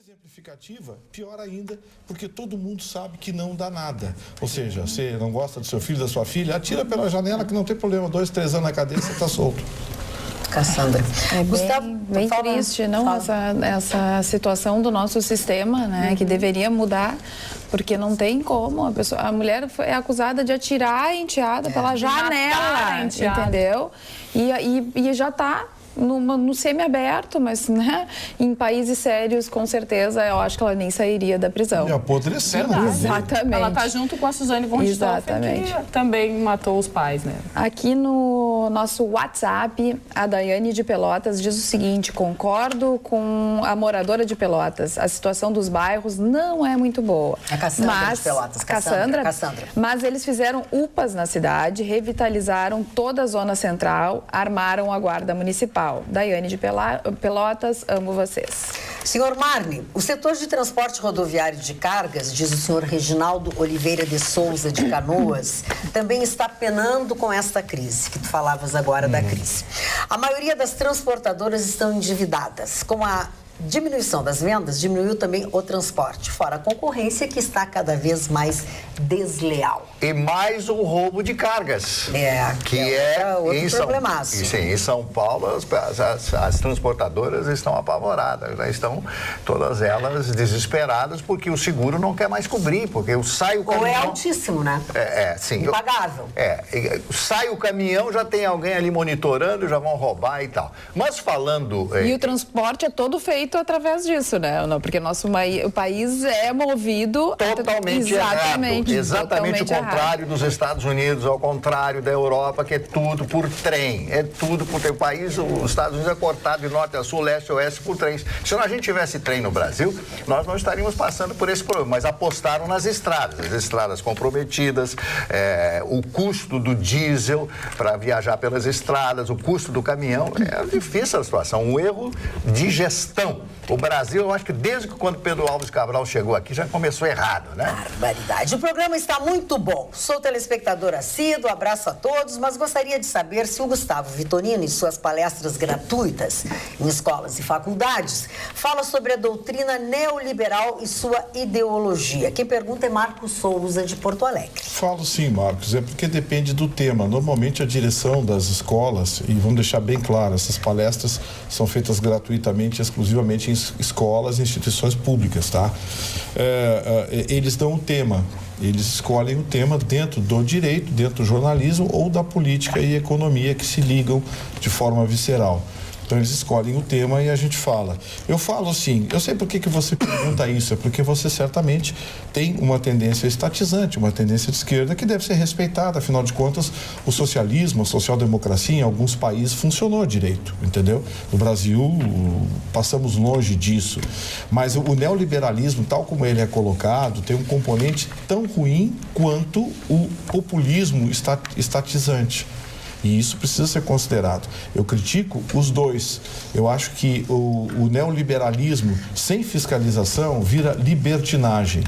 exemplificativa, pior ainda, porque todo mundo sabe que não dá nada. Ou seja, você não gosta do seu filho, da sua filha, atira pela janela que não tem problema. 2, 3 anos na cadeia, você está solto. Cassandra. É bem triste, não? Essa situação do nosso sistema, né? Que deveria mudar, porque não tem como. A mulher é acusada de atirar a enteada pela janela, entendeu? E já está no semi-aberto, mas, né, em países sérios, com certeza, eu acho que ela nem sairia da prisão. E apodrecendo. Exatamente. Ela está junto com a Suzane von Richthofen, que também matou os pais, né? Aqui no nosso WhatsApp, a Daiane de Pelotas diz o seguinte: concordo com a moradora de Pelotas, a situação dos bairros não é muito boa. A Cassandra de Pelotas. Cassandra. Mas eles fizeram UPAs na cidade, revitalizaram toda a zona central, armaram a guarda municipal. Daiane de Pelotas, amo vocês. Senhor Marne, o setor de transporte rodoviário de cargas, diz o senhor Reginaldo Oliveira de Souza de Canoas, também está penando com esta crise, que tu falavas agora da crise. A maioria das transportadoras estão endividadas. Com a diminuição das vendas, diminuiu também o transporte, fora a concorrência que está cada vez mais desleal. E mais o roubo de cargas. Que é outro problemaço. Sim, em São Paulo as transportadoras estão apavoradas, né? Estão todas elas desesperadas porque o seguro não quer mais cobrir, porque sai o caminhão... Ou é altíssimo, né? Sim. Impagável. Sai o caminhão, já tem alguém ali monitorando, já vão roubar e tal. Mas falando... E o transporte é todo feito através disso, né? Porque o país é movido... Totalmente errado. Exatamente o contrário dos Estados Unidos, ao contrário da Europa, que é tudo por trem. É tudo por trem. O país, os Estados Unidos é cortado de norte a sul, leste a oeste por trens. Se a gente tivesse trem no Brasil, nós não estaríamos passando por esse problema. Mas apostaram nas estradas. As estradas comprometidas, o custo do diesel para viajar pelas estradas, o custo do caminhão. É difícil a situação. Um erro de gestão. O Brasil, eu acho que desde que quando Pedro Alves Cabral chegou aqui, já começou errado, né? Barbaridade. O programa está muito bom. Sou telespectador assíduo, abraço a todos, mas gostaria de saber se o Gustavo Vitorino, em suas palestras gratuitas em escolas e faculdades, fala sobre a doutrina neoliberal e sua ideologia. Quem pergunta é Marcos Souza, de Porto Alegre. Falo sim, Marcos, porque depende do tema. Normalmente a direção das escolas, e vamos deixar bem claro, essas palestras são feitas gratuitamente, exclusivamente em escolas e instituições públicas, tá? Eles dão o tema, eles escolhem o tema dentro do direito, dentro do jornalismo ou da política e economia que se ligam de forma visceral. Então eles escolhem o tema e a gente fala. Eu falo assim, eu sei por que você pergunta isso, é porque você certamente tem uma tendência estatizante, uma tendência de esquerda que deve ser respeitada, afinal de contas, o socialismo, a social-democracia em alguns países funcionou direito, entendeu? No Brasil, passamos longe disso. Mas o neoliberalismo, tal como ele é colocado, tem um componente tão ruim quanto o populismo estatizante. E isso precisa ser considerado. Eu critico os dois. Eu acho que o neoliberalismo sem fiscalização vira libertinagem.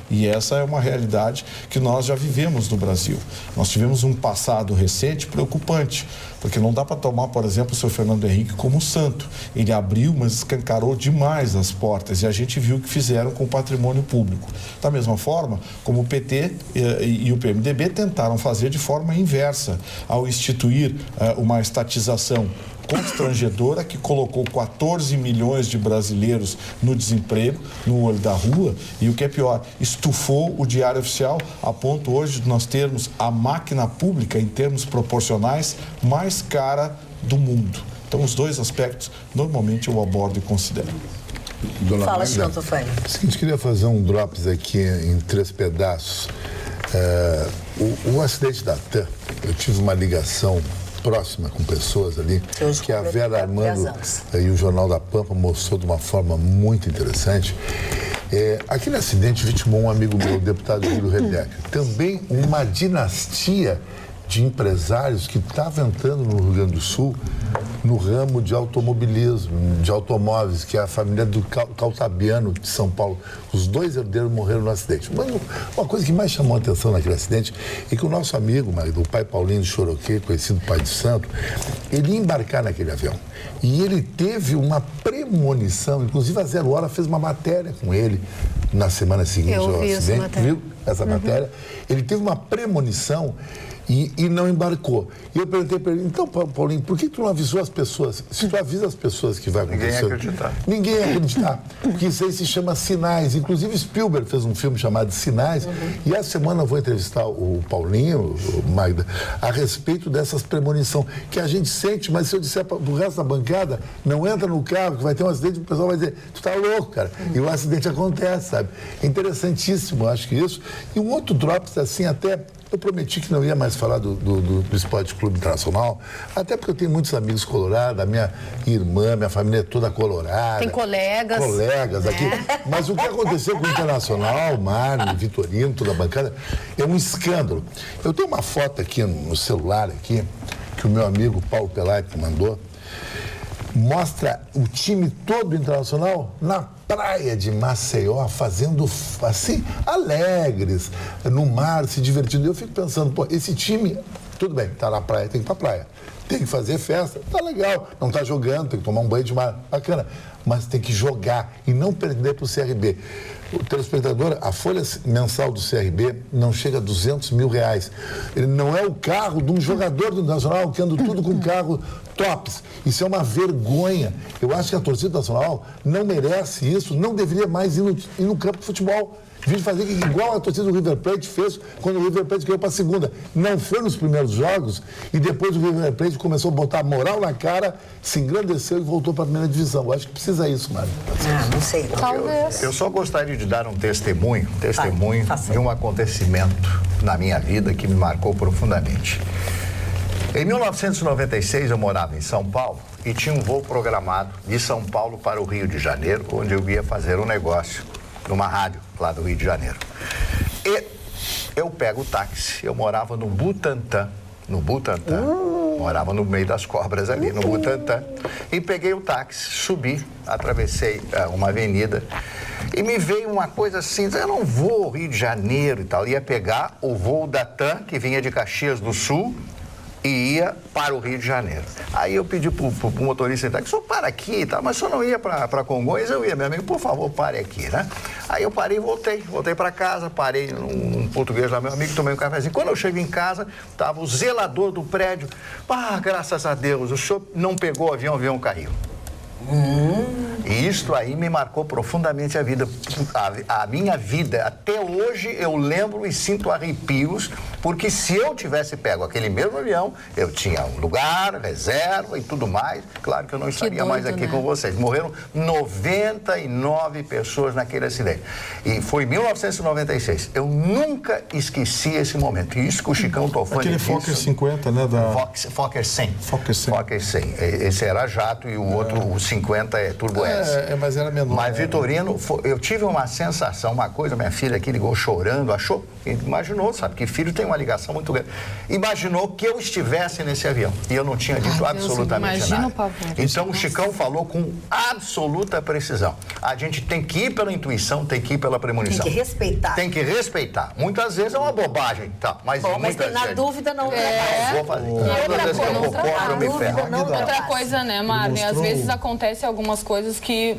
E essa é uma realidade que nós já vivemos no Brasil. Nós tivemos um passado recente preocupante, porque não dá para tomar, por exemplo, o seu Fernando Henrique como santo. Ele abriu, mas escancarou demais as portas, e a gente viu o que fizeram com o patrimônio público. Da mesma forma, como o PT e o PMDB tentaram fazer de forma inversa, ao instituir uma estatização constrangedora que colocou 14 milhões de brasileiros no desemprego, no olho da rua, e o que é pior, estufou o Diário Oficial a ponto hoje de nós termos a máquina pública, em termos proporcionais, mais cara do mundo. Então, os dois aspectos, normalmente eu abordo e considero. Fala, senhor Tofani. Seguinte, queria fazer um drops aqui em 3 pedaços. O acidente da TAM, eu tive uma ligação próxima com pessoas ali, que a Vera Armando e o Jornal da Pampa mostrou de uma forma muito interessante. Aquele acidente vitimou um amigo meu, o deputado Júlio Redeck. Também uma dinastia de empresários que estavam entrando no Rio Grande do Sul no ramo de automobilismo, de automóveis, que é a família do Caltabiano de São Paulo. Os 2 herdeiros morreram no acidente. Mas uma coisa que mais chamou a atenção naquele acidente é que o nosso amigo, o pai Paulinho de Choroquê, conhecido pai de santo, ele ia embarcar naquele avião. E ele teve uma premonição, inclusive a Zero Hora fez uma matéria com ele na semana seguinte ao acidente. Viu essa matéria? Ele teve uma premonição e não embarcou. E eu perguntei para ele, então, Paulinho, por que tu não avisou as pessoas? Se tu avisa as pessoas que vai acontecer... Ninguém ia acreditar. Ninguém ia acreditar. Porque isso aí se chama Sinais. Inclusive, Spielberg fez um filme chamado Sinais. E essa semana eu vou entrevistar o Paulinho, o Magda, a respeito dessas premonições que a gente sente, mas se eu disser pro resto da bancada, não entra no carro, que vai ter um acidente, o pessoal vai dizer, tu tá louco, cara. E o acidente acontece, sabe? É interessantíssimo, eu acho que isso. E um outro drops, assim, até... Eu prometi que não ia mais falar do Esporte Clube Internacional, até porque eu tenho muitos amigos colorados, a minha irmã, minha família é toda colorada. Tem colegas. Colegas aqui. Mas o que aconteceu com o Internacional, Mário, Vitorino, toda a bancada, é um escândalo. Eu tenho uma foto aqui no celular, aqui, que o meu amigo Paulo Pelaipe mandou, mostra o time todo internacional na praia de Maceió, fazendo assim, alegres, no mar, se divertindo. Eu fico pensando, pô, esse time, tudo bem, tá na praia, tem que ir pra praia. Tem que fazer festa, tá legal. Não tá jogando, tem que tomar um banho de mar, bacana. Mas tem que jogar e não perder pro CRB. O telespectador, a folha mensal do CRB não chega a R$200 mil. Ele não é o carro de um jogador do Nacional que anda tudo com carro tops. Isso é uma vergonha. Eu acho que a torcida nacional não merece isso, não deveria mais ir no campo de futebol. Devia fazer igual a torcida do River Plate fez quando o River Plate caiu para a segunda. Não foi nos primeiros jogos e depois o River Plate começou a botar moral na cara, se engrandeceu e voltou para a primeira divisão. Eu acho que precisa isso, Mário. Não sei. Talvez. Eu só gostaria de dar um testemunho de um acontecimento na minha vida que me marcou profundamente. Em 1996, eu morava em São Paulo e tinha um voo programado de São Paulo para o Rio de Janeiro, onde eu ia fazer um negócio numa rádio lá do Rio de Janeiro. E eu pego o táxi, eu morava no Butantã, morava no meio das cobras ali, no Butantã, e peguei o táxi, subi, atravessei uma avenida e me veio uma coisa assim, eu não vou ao Rio de Janeiro e tal, ia pegar o voo da TAM, que vinha de Caxias do Sul, e ia para o Rio de Janeiro. Aí eu pedi pro motorista que só para aqui, tá? Mas só não ia para Congonhas, eu ia, meu amigo, por favor, pare aqui, né? Aí eu parei e voltei para casa, parei num português lá, meu amigo, tomei um cafezinho. Quando eu chego em casa, tava o zelador do prédio, graças a Deus, o senhor não pegou o avião caiu. E isto aí me marcou profundamente a vida, a minha vida. Até hoje eu lembro e sinto arrepios, porque se eu tivesse pego aquele mesmo avião, eu tinha um lugar, reserva e tudo mais. Claro que eu não estaria mais aqui com vocês. Morreram 99 pessoas naquele acidente. E foi em 1996. Eu nunca esqueci esse momento. E isso que o Chicão Tofani Aquele Fokker 50, né? Fokker 100. Fokker 100. Fokker 100. Esse era jato e o outro, o 50 é Turbo S. Mas era menor. Mas, Vitorino, eu tive uma sensação, uma coisa, minha filha aqui ligou chorando, imaginou, sabe, que filho tem uma ligação muito grande. Imaginou que eu estivesse nesse avião. E eu não tinha dito absolutamente nada. Então, o Chicão falou com absoluta precisão. A gente tem que ir pela intuição, tem que ir pela premonição. Tem que respeitar. Tem que respeitar. Muitas vezes é uma bobagem, tá? Mas na dúvida não vou fazer. Todas as vezes que eu vou contra, eu me ferro. Outra coisa, né, Marne? Às vezes acontecem algumas coisas que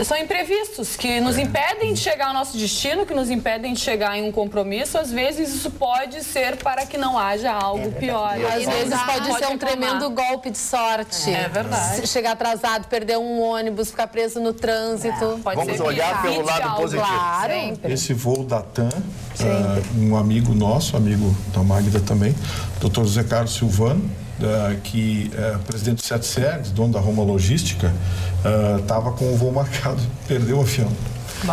são imprevistos, que nos impedem de chegar ao nosso destino, que nos impedem de chegar em um compromisso. Às vezes isso pode ser para que não haja algo pior. Às vezes pode ser um tremendo golpe de sorte. É verdade. Chegar atrasado, perder um ônibus, ficar preso no trânsito. Vamos olhar pelo lado positivo. Claro. Esse voo da TAM, um amigo nosso, amigo da Magda também, Dr. José Carlos Silvano, que é presidente do Sete Series, dono da Roma Logística, estava com o voo marcado, perdeu o avião.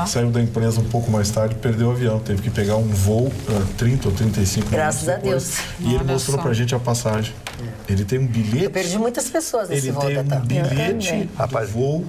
Saiu da empresa um pouco mais tarde, perdeu o avião, teve que pegar um voo 30 ou 35 Graças minutos depois, a Deus. E ele mostrou pra gente a passagem. Ele tem um bilhete. Eu perdi muitas pessoas nesse Ele voo tem da um TAM. bilhete do voo.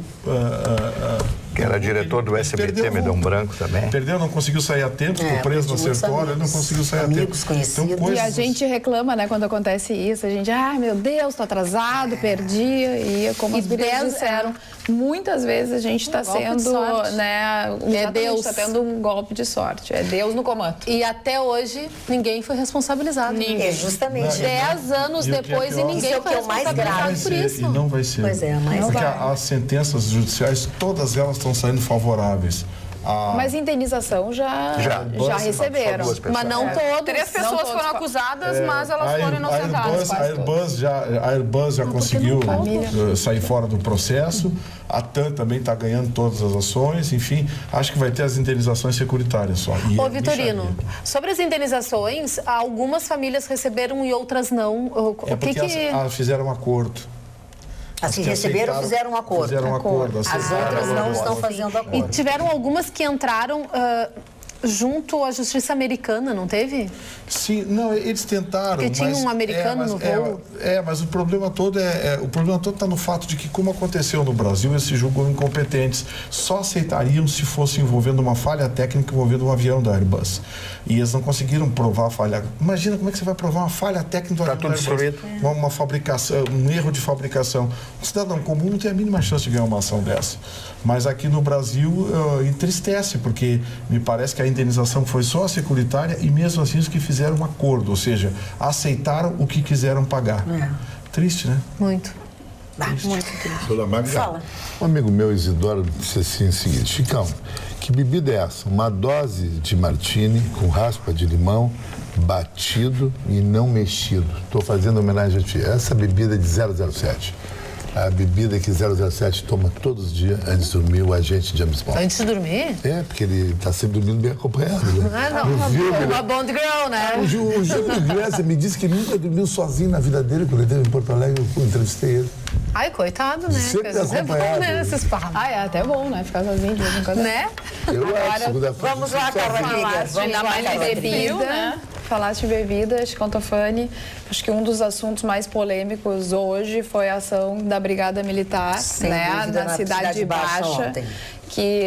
Que era diretor do SBT, me deu um branco também. Perdeu, não conseguiu sair a tempo, ficou preso no Sertório, ele não conseguiu sair a tempo. Amigos, conhecidos. Então, E a gente reclama, né, quando acontece isso. A gente, meu Deus, tô atrasado, perdi. E como as gurias disseram, muitas vezes a gente está sendo, né, Deus está tendo um golpe de sorte. É Deus no comando. E até hoje, ninguém foi responsabilizado. Ninguém. Justamente. 10 anos depois e ninguém foi responsabilizado por isso. E não vai ser. Pois é, mas porque as sentenças judiciais, todas elas estão saindo favoráveis. Mas indenização já receberam. Mas não todos. 3 pessoas foram acusadas, mas elas foram inocentadas. A Airbus já conseguiu sair fora do processo. A TAM também está ganhando todas as ações. Enfim, acho que vai ter as indenizações securitárias só. Ô, Vitorino, sobre as indenizações, algumas famílias receberam e outras não. Porque elas fizeram um acordo. Assim, receberam, fizeram um acordo. Fizeram um acordo. As outras não estão fazendo acordo. E tiveram algumas que entraram junto à justiça americana, não teve? Sim, não, eles tentaram. Porque tinha um americano no voo. Mas o problema todo está no fato de que, como aconteceu no Brasil, eles se julgam incompetentes. Só aceitariam se fosse envolvendo uma falha técnica envolvendo um avião da Airbus. E eles não conseguiram provar a falha. Imagina como é que você vai provar uma falha técnica do avião da Airbus. Uma fabricação, um erro de fabricação. Um cidadão comum não tem a mínima chance de ganhar uma ação dessa. Mas aqui no Brasil entristece, porque me parece que a indenização foi só a securitária e mesmo assim os que fizeram um acordo, ou seja, aceitaram o que quiseram pagar. Triste, né? Muito. Muito triste. Sou da Magda. Fala. Um amigo meu, Isidoro, disse assim o seguinte: Chicão, que bebida é essa? Uma dose de martini com raspa de limão, batido e não mexido. Estou fazendo homenagem a ti. Essa bebida é de 007. A bebida que 007 toma todos os dias antes de dormir, o agente James Bond. Antes de dormir? É, porque ele está sempre dormindo bem acompanhado, né? Uma Bond Girl, né? O Júlio Grécia me disse que ele nunca dormiu sozinho na vida dele, quando ele esteve em Porto Alegre, eu entrevistei ele. Ai, coitado, né? Sempre Às vezes é bom, acompanhado. né? Esses papos. É até bom, né? Ficar sozinho de vez em quando. Né? Vamos lá, Carla Ligas. Vamos lá, Falar de Carla Ligas. bebida, falaste de bebida, Chicantofani. Acho que um dos assuntos mais polêmicos hoje foi a ação da Brigada Militar, Sem né, dúvida, na Cidade Baixa. ontem. Que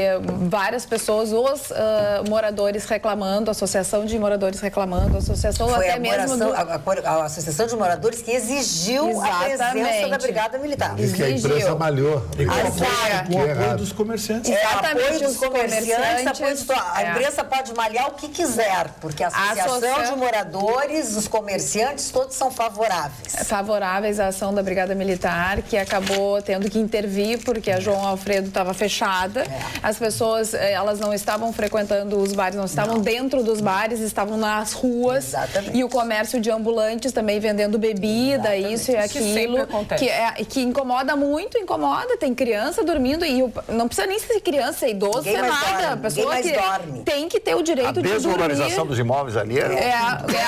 várias pessoas, os moradores reclamando, a Associação de Moradores reclamando, a Associação Foi até mesmo... a Associação de Moradores que exigiu a presença da Brigada Militar. Diz que a imprensa malhou. Com o apoio dos comerciantes. Exatamente, apoio dos os comerciantes, apoio dos... A é. imprensa pode malhar o que quiser, porque a Associação de Moradores, os comerciantes, todos são favoráveis. Favoráveis à ação da Brigada Militar, que acabou tendo que intervir porque a João Alfredo estava fechada. As pessoas, elas não estavam frequentando os bares, não estavam dentro dos bares, estavam nas ruas. Exatamente. E o comércio de ambulantes também vendendo bebida, isso e aquilo. Que sempre acontece. Que incomoda muito, tem criança dormindo e não precisa nem ser criança, ser idoso, Ninguém ser mais nada. dorme, A pessoa ninguém que mais dorme. tem que ter o direito A de dormir. desvalorização dos imóveis ali É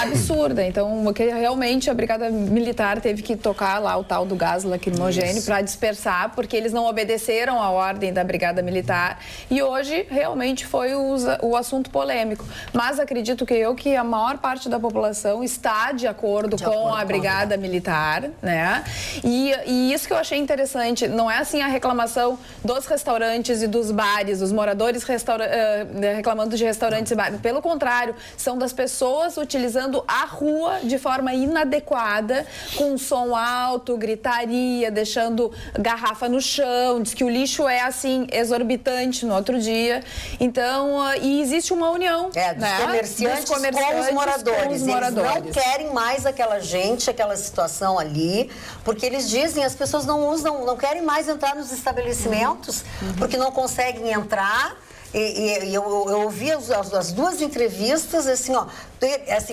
absurda. Então, realmente a Brigada Militar teve que tocar lá o tal do gás lacrimogêneo para dispersar, porque eles não obedeceram à ordem da Brigada Militar. E hoje, realmente, foi o assunto polêmico. Mas acredito que a maior parte da população está de acordo com a Brigada Militar, né? E isso que eu achei interessante, não é assim a reclamação dos restaurantes e dos bares, os moradores reclamando de restaurantes e bares. Pelo contrário, são das pessoas utilizando a rua de forma inadequada, com som alto, gritaria, deixando garrafa no chão, diz que o lixo é assim, exorbitante no outro dia. Então, e existe uma união. Dos comerciantes com os moradores. Eles não querem mais aquela gente, aquela situação ali, porque eles dizem, as pessoas não querem mais entrar nos estabelecimentos, porque não conseguem entrar. E eu ouvi as duas entrevistas, assim,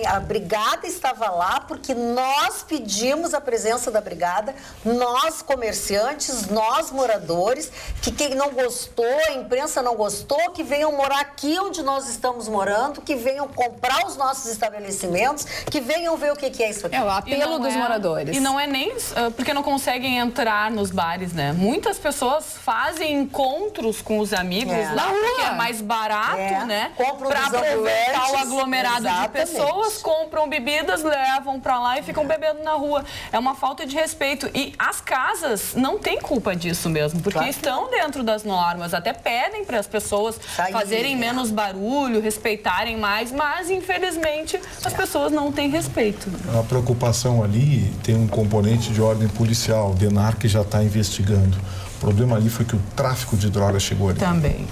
a Brigada estava lá porque nós pedimos a presença da Brigada, nós comerciantes, nós moradores, que quem não gostou, a imprensa não gostou, que venham morar aqui onde nós estamos morando, que venham comprar os nossos estabelecimentos, que venham ver o que é isso aqui. É o apelo dos moradores. E não é nem porque não conseguem entrar nos bares, né? Muitas pessoas fazem encontros com os amigos lá, porque mais barato, né? Compram Para dos aproveitar o ambulantes. aglomerado de pessoas, compram bebidas, levam para lá e ficam bebendo na rua. É uma falta de respeito. E as casas não têm culpa disso mesmo, porque estão dentro das normas, até pedem para as pessoas fazerem menos barulho, respeitarem mais, mas infelizmente as pessoas não têm respeito. A preocupação ali tem um componente de ordem policial, o DENAR que já está investigando. O problema ali foi que o tráfico de drogas chegou ali. Também.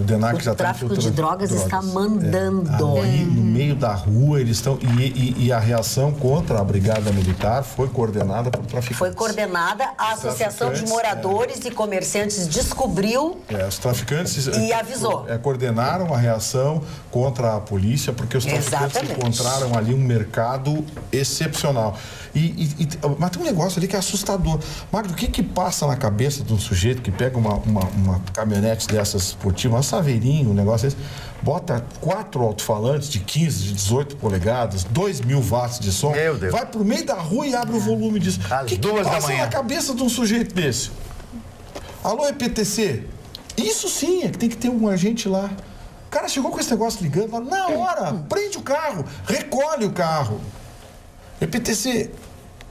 O DENAR que já está tráfico de drogas está mandando. Aí, no meio da rua, eles estão... E a reação contra a Brigada Militar foi coordenada por traficantes. Foi coordenada, a Associação de Moradores e Comerciantes descobriu os traficantes... E avisou. Coordenaram a reação contra a polícia, porque os traficantes encontraram ali um mercado excepcional. Mas tem um negócio ali que é assustador. Magno, o que passa na cabeça de um sujeito que pega uma caminhonete dessas esportiva, uma saveirinho, um negócio desse, bota 4 alto-falantes de 15, de 18 polegadas, 2.000 watts de som, vai pro meio da rua e abre o volume disso. O que passa na cabeça de um sujeito desse? Alô, EPTC? Isso sim, é que tem que ter um agente lá. O cara chegou com esse negócio ligando, na hora, prende o carro, recolhe o carro. EPTC,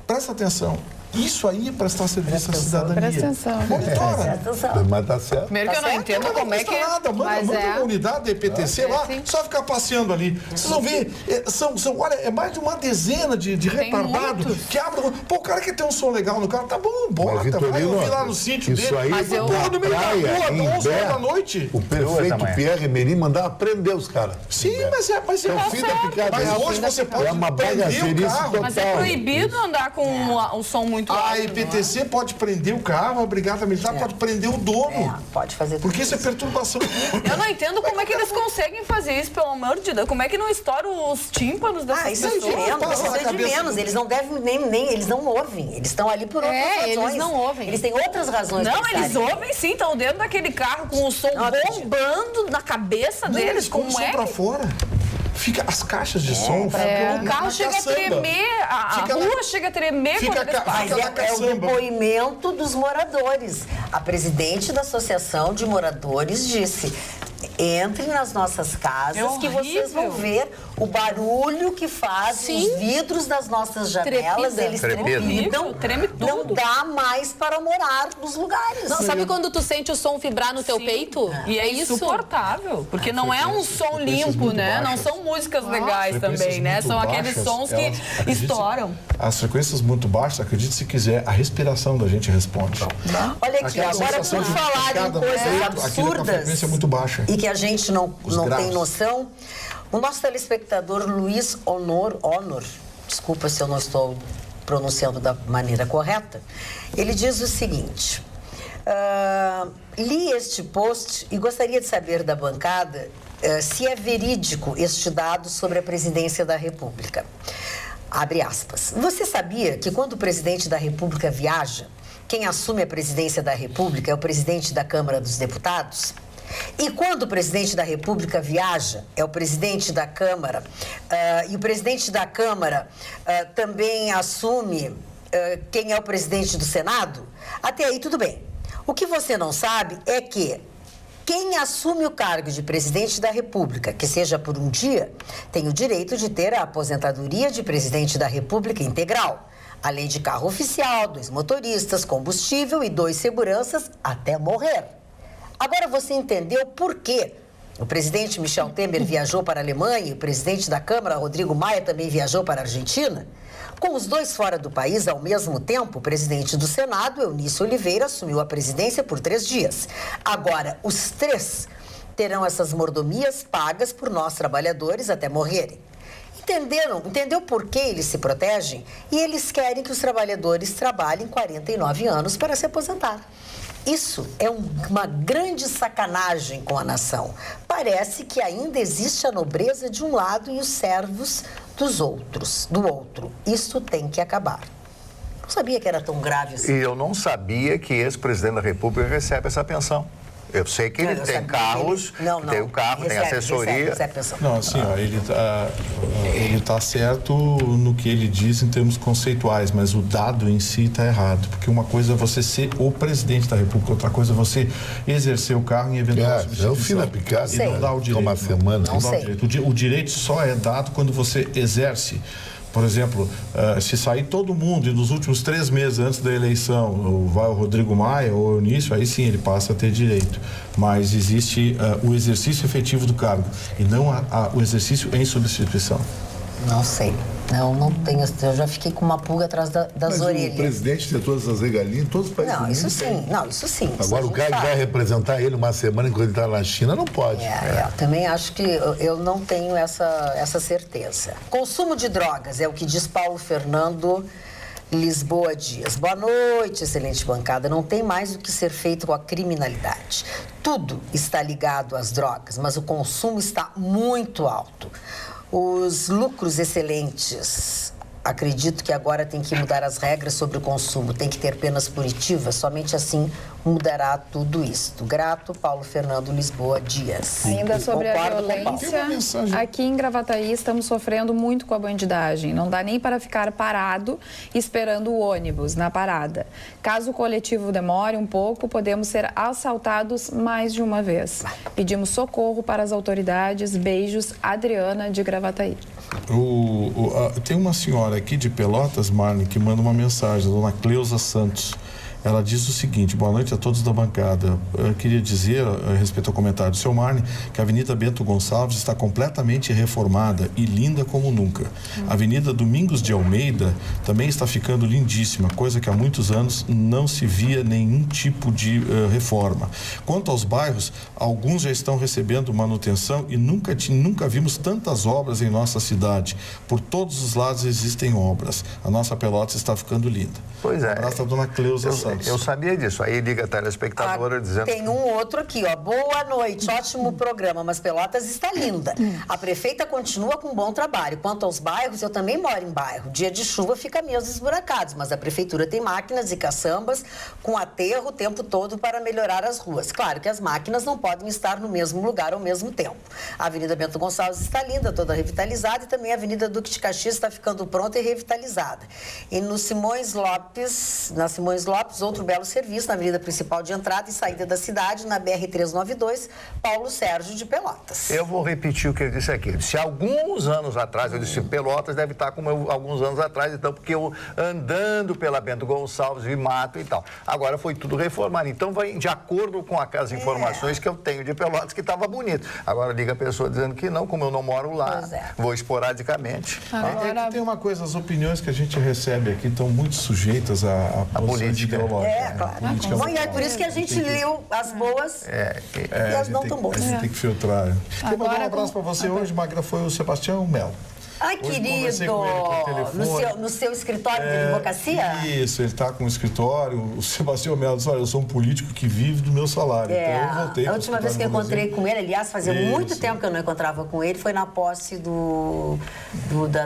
presta atenção. Isso aí é prestar serviço à cidadania. Presta atenção. Monitora. Mas tá certo. Primeiro que eu não entendo como é que... Manda uma unidade da EPTC lá, só ficar passeando ali. Vocês vão ver, olha, é mais de uma dezena de retardados que abrem... Pô, o cara quer ter um som legal no carro, tá bom, bota, vai ouvir lá no sítio dele. Isso aí, mas no meio da rua, 11 horas da noite. O prefeito Pierre Emery mandava prender os caras. Sim, mas hoje você pode prender o carro. Mas é proibido andar com um som muito alto. A EPTC pode prender o carro, a Brigada Militar pode prender o dono. Pode fazer tudo. Porque isso é perturbação. Eu não entendo como é que eles conseguem fazer isso, pelo amor de Deus. Como é que não estouram os tímpanos dessas pessoas? Isso é de menos. Eles não devem eles não ouvem. Eles estão ali por outras razões. Eles não ouvem. Eles têm outras razões. Não, eles ouvem sim, estão dentro daquele carro com o som bombando na cabeça deles. Como é? Pra fora. Fica as caixas de som. O carro chega a tremer, a rua chega a tremer quando eles passam. É o depoimento dos moradores. A presidente da Associação de Moradores disse: entrem nas nossas casas que vocês vão ver o barulho que fazem os vidros das nossas janelas. Eles trepidam. Treme tudo. Não dá mais para morar nos lugares. Não, sabe quando tu sente o som vibrar no teu peito? E é insuportável, porque não é um som limpo, né? Não são músicas legais também, né? São aqueles sons que estouram. As frequências muito baixas, acredite se quiser, a respiração da gente responde. Olha aqui, agora por falar em coisas absurdas frequência muito baixa. E que a gente não tem noção, o nosso telespectador Luiz Honor, desculpa se eu não estou pronunciando da maneira correta, ele diz o seguinte: li este post e gostaria de saber da bancada se é verídico este dado sobre a presidência da República. Abre aspas. Você sabia que quando o presidente da República viaja, quem assume a presidência da República é o presidente da Câmara dos Deputados? E quando o presidente da República viaja, é o presidente da Câmara, e o presidente da Câmara também assume quem é o presidente do Senado? Até aí tudo bem. O que você não sabe é que quem assume o cargo de presidente da República, que seja por um dia, tem o direito de ter a aposentadoria de presidente da República integral, além de carro oficial, 2 motoristas, combustível e 2 seguranças até morrer. Agora você entendeu por quê? O presidente Michel Temer viajou para a Alemanha e o presidente da Câmara, Rodrigo Maia, também viajou para a Argentina? Com os 2 fora do país ao mesmo tempo, o presidente do Senado, Eunício Oliveira, assumiu a presidência por 3 dias. Agora, os 3 terão essas mordomias pagas por nós trabalhadores até morrerem. Entendeu por que eles se protegem? E eles querem que os trabalhadores trabalhem 49 anos para se aposentar. Isso é uma grande sacanagem com a nação. Parece que ainda existe a nobreza de um lado e os servos do outro. Isso tem que acabar. Não sabia que era tão grave assim. E eu não sabia que esse presidente da República recebe essa pensão. Eu sei que ele tem carros, tem o carro, tem assessoria. Não, assim, ó, ele tá certo no que ele diz em termos conceituais, mas o dado em si está errado, porque uma coisa é você ser o presidente da República, outra coisa é você exercer o cargo em eventual substituição. É o fim da picada, e não dá o direito. Uma semana. Não dá o direito. O direito só é dado quando você exerce. Por exemplo, se sair todo mundo e nos últimos 3 meses antes da eleição vai o Rodrigo Maia ou o Eunício, aí sim ele passa a ter direito. Mas existe o exercício efetivo do cargo e não o exercício em substituição. Não sei. Não tenho. Eu já fiquei com uma pulga atrás das orelhas. O presidente tem todas as regalias, todos os países. Não, isso sim. Não, isso sim. Agora o cara que vai representar ele uma semana enquanto ele está na China não pode. Eu também acho que eu não tenho essa certeza. Consumo de drogas é o que diz Paulo Fernando Lisboa Dias. Boa noite, excelente bancada. Não tem mais o que ser feito com a criminalidade. Tudo está ligado às drogas, mas o consumo está muito alto. Os lucros excelentes, acredito que agora tem que mudar as regras sobre o consumo, tem que ter penas punitivas, somente assim mudará tudo isto. Grato, Paulo Fernando Lisboa Dias. Ainda sobre a violência, aqui em Gravataí estamos sofrendo muito com a bandidagem. Não dá nem para ficar parado esperando o ônibus na parada. Caso o coletivo demore um pouco, podemos ser assaltados mais de uma vez. Pedimos socorro para as autoridades. Beijos, Adriana de Gravataí. Tem uma senhora aqui de Pelotas, Marne, que manda uma mensagem, a dona Cleusa Santos. Ela diz o seguinte: boa noite a todos da bancada. Eu queria dizer, a respeito ao comentário do seu Marne, que a Avenida Bento Gonçalves está completamente reformada e linda como nunca. A Avenida Domingos de Almeida também está ficando lindíssima, coisa que há muitos anos não se via nenhum tipo de reforma. Quanto aos bairros, alguns já estão recebendo manutenção e nunca vimos tantas obras em nossa cidade. Por todos os lados existem obras. A nossa Pelotas está ficando linda. Pois é. Um abraço da dona Cleusa Santos. Eu sabia disso. Aí liga a telespectadora dizendo... Tem um outro aqui, ó. Boa noite, ótimo programa, mas Pelotas está linda. A prefeita continua com um bom trabalho. Quanto aos bairros, eu também moro em bairro. Dia de chuva fica meio esburacados, mas a prefeitura tem máquinas e caçambas com aterro o tempo todo para melhorar as ruas. Claro que as máquinas não podem estar no mesmo lugar ao mesmo tempo. A Avenida Bento Gonçalves está linda, toda revitalizada, e também a Avenida Duque de Caxias está ficando pronta e revitalizada. E no Simões Lopes, outro belo serviço na avenida principal de entrada e saída da cidade, na BR-392, Paulo Sérgio de Pelotas. Eu vou repetir o que ele disse aqui. Ele disse, alguns anos atrás, eu disse, Pelotas deve estar como eu, alguns anos atrás, então, porque eu andando pela Bento Gonçalves vi mato e tal. Agora foi tudo reformado. Então, vai de acordo com as informações que eu tenho de Pelotas, que estava bonito. Agora liga a pessoa dizendo que não, como eu não moro lá, vou esporadicamente. É que tem uma coisa, as opiniões que a gente recebe aqui estão muito sujeitas à política. Claro. Bom, e é por isso que a gente leu as boas e as não tão boas. A gente tem que filtrar. Quem mandou um abraço para você hoje, Magda, foi o Sebastião Melo. Ai, hoje querido, no seu escritório de advocacia? Isso, ele está com um escritório. O Sebastião Melo disse, olha, eu sou um político que vive do meu salário. Então eu voltei. A última vez que eu encontrei com ele, aliás, fazia muito tempo que eu não encontrava com ele, foi na posse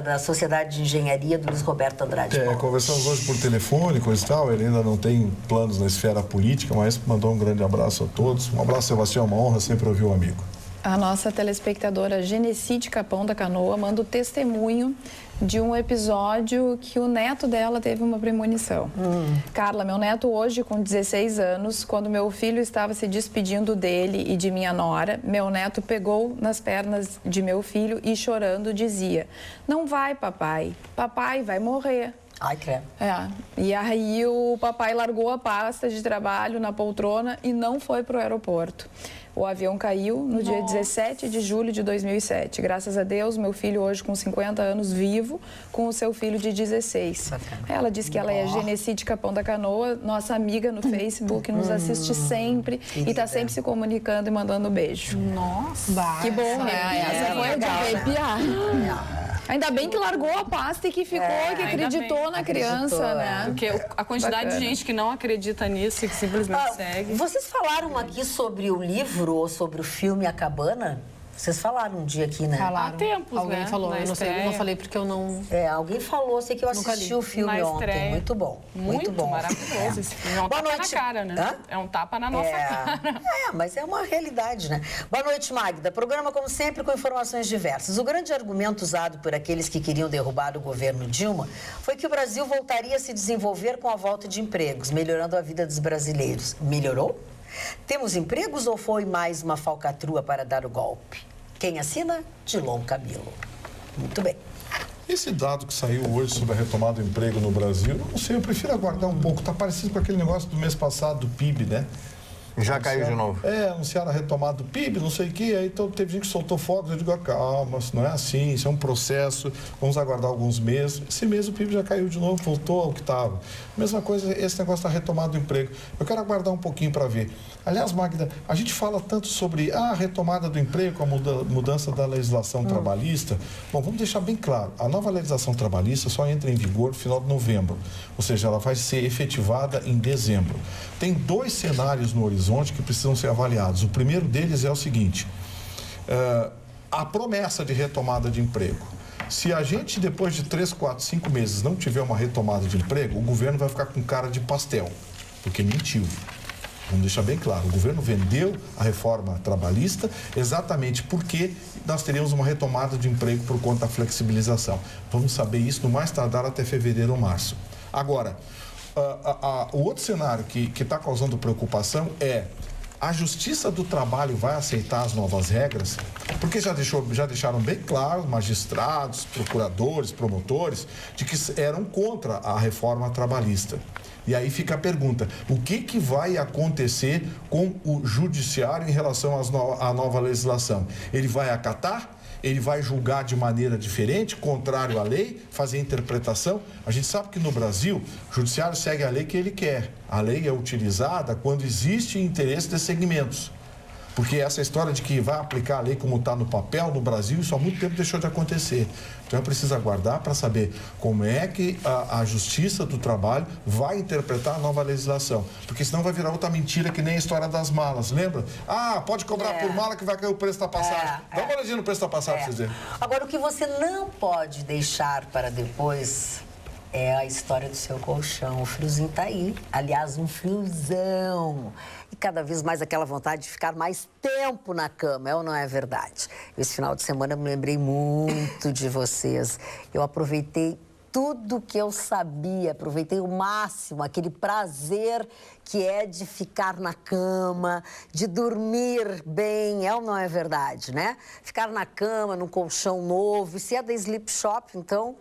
da Sociedade de Engenharia do Luiz Roberto Andrade. Conversamos hoje por telefone, coisa e tal. Ele ainda não tem planos na esfera política, mas mandou um grande abraço a todos. Um abraço, Sebastião, uma honra sempre ouvir um amigo. A nossa telespectadora Genesi Capão da Canoa manda o testemunho de um episódio que o neto dela teve uma premonição. Carla, meu neto hoje com 16 anos, quando meu filho estava se despedindo dele e de minha nora, meu neto pegou nas pernas de meu filho e chorando dizia: "Não vai, papai. Papai vai morrer." Ai, credo. E aí o papai largou a pasta de trabalho na poltrona e não foi para o aeroporto. O avião caiu no dia 17 de julho de 2007. Graças a Deus, meu filho hoje com 50 anos, vivo, com o seu filho de 16. Ela disse que ela é Genesi de Capão da Canoa, nossa amiga no Facebook, nos assiste sempre e está sempre se comunicando e mandando um beijo. Nossa! Que bom, né? Essa foi de arrepiar. Ainda bem que largou a pasta e que ficou, que acreditou na criança, né? Porque a quantidade de gente que não acredita nisso e que simplesmente segue. Vocês falaram aqui sobre o livro ou sobre o filme A Cabana? Vocês falaram um dia aqui, né? Falaram. Há tempos, Alguém né? falou, Na eu não sei, eu não estreia. falei porque eu não... Alguém falou, sei que eu Nunca assisti li. o filme Na ontem. estreia. Muito bom. Muito bom. Maravilhoso. Esse filme é um Boa tapa noite. na cara, né? Hã? É um tapa na nossa cara. Mas é uma realidade, né? Boa noite, Magda. Programa, como sempre, com informações diversas. O grande argumento usado por aqueles que queriam derrubar o governo Dilma foi que o Brasil voltaria a se desenvolver com a volta de empregos, melhorando a vida dos brasileiros. Melhorou? Temos empregos ou foi mais uma falcatrua para dar o golpe? Quem assina? Dilon Camilo. Muito bem. Esse dado que saiu hoje sobre a retomada do emprego no Brasil, eu não sei, eu prefiro aguardar um pouco. Está parecido com aquele negócio do mês passado, do PIB, né? Já caiu de novo. Anunciaram a retomada do PIB, não sei o quê, aí então teve gente que soltou fogos, eu digo, calma, isso não é assim, isso é um processo, vamos aguardar alguns meses. Esse mês o PIB já caiu de novo, voltou ao que estava. Mesma coisa, esse negócio da retomada do emprego. Eu quero aguardar um pouquinho para ver. Aliás, Magda, a gente fala tanto sobre a retomada do emprego, a mudança da legislação trabalhista. Bom, vamos deixar bem claro, a nova legislação trabalhista só entra em vigor no final de novembro, ou seja, ela vai ser efetivada em dezembro. Tem 2 cenários no horizonte que precisam ser avaliados. O primeiro deles é o seguinte, a promessa de retomada de emprego. Se a gente, depois de 3, 4, 5 meses, não tiver uma retomada de emprego, o governo vai ficar com cara de pastel, porque mentiu. Vamos deixar bem claro, o governo vendeu a reforma trabalhista exatamente porque nós teríamos uma retomada de emprego por conta da flexibilização. Vamos saber isso no mais tardar até fevereiro ou março. Agora, o outro cenário que está causando preocupação é: a Justiça do Trabalho vai aceitar as novas regras? Porque já deixaram bem claro magistrados, procuradores, promotores, de que eram contra a reforma trabalhista. E aí fica a pergunta, o que vai acontecer com o judiciário em relação à nova legislação? Ele vai acatar? Ele vai julgar de maneira diferente, contrário à lei, fazer interpretação? A gente sabe que no Brasil, o judiciário segue a lei que ele quer. A lei é utilizada quando existe interesse de segmentos. Porque essa história de que vai aplicar a lei como está no papel no Brasil, isso há muito tempo deixou de acontecer. Então é preciso aguardar para saber como é que a Justiça do Trabalho vai interpretar a nova legislação. Porque senão vai virar outra mentira que nem a história das malas, lembra? Pode cobrar por mala que vai cair o preço da passagem. Dá uma olhadinha no preço da passagem para vocês verem. Agora, o que você não pode deixar para depois é a história do seu colchão. O friozinho tá aí. Aliás, um friozão. E cada vez mais aquela vontade de ficar mais tempo na cama, é ou não é verdade? Esse final de semana eu me lembrei muito de vocês. Eu aproveitei tudo que eu sabia, aproveitei o máximo, aquele prazer que é de ficar na cama, de dormir bem, é ou não é verdade, né? Ficar na cama, num colchão novo. E se é da Sleep Shop, então,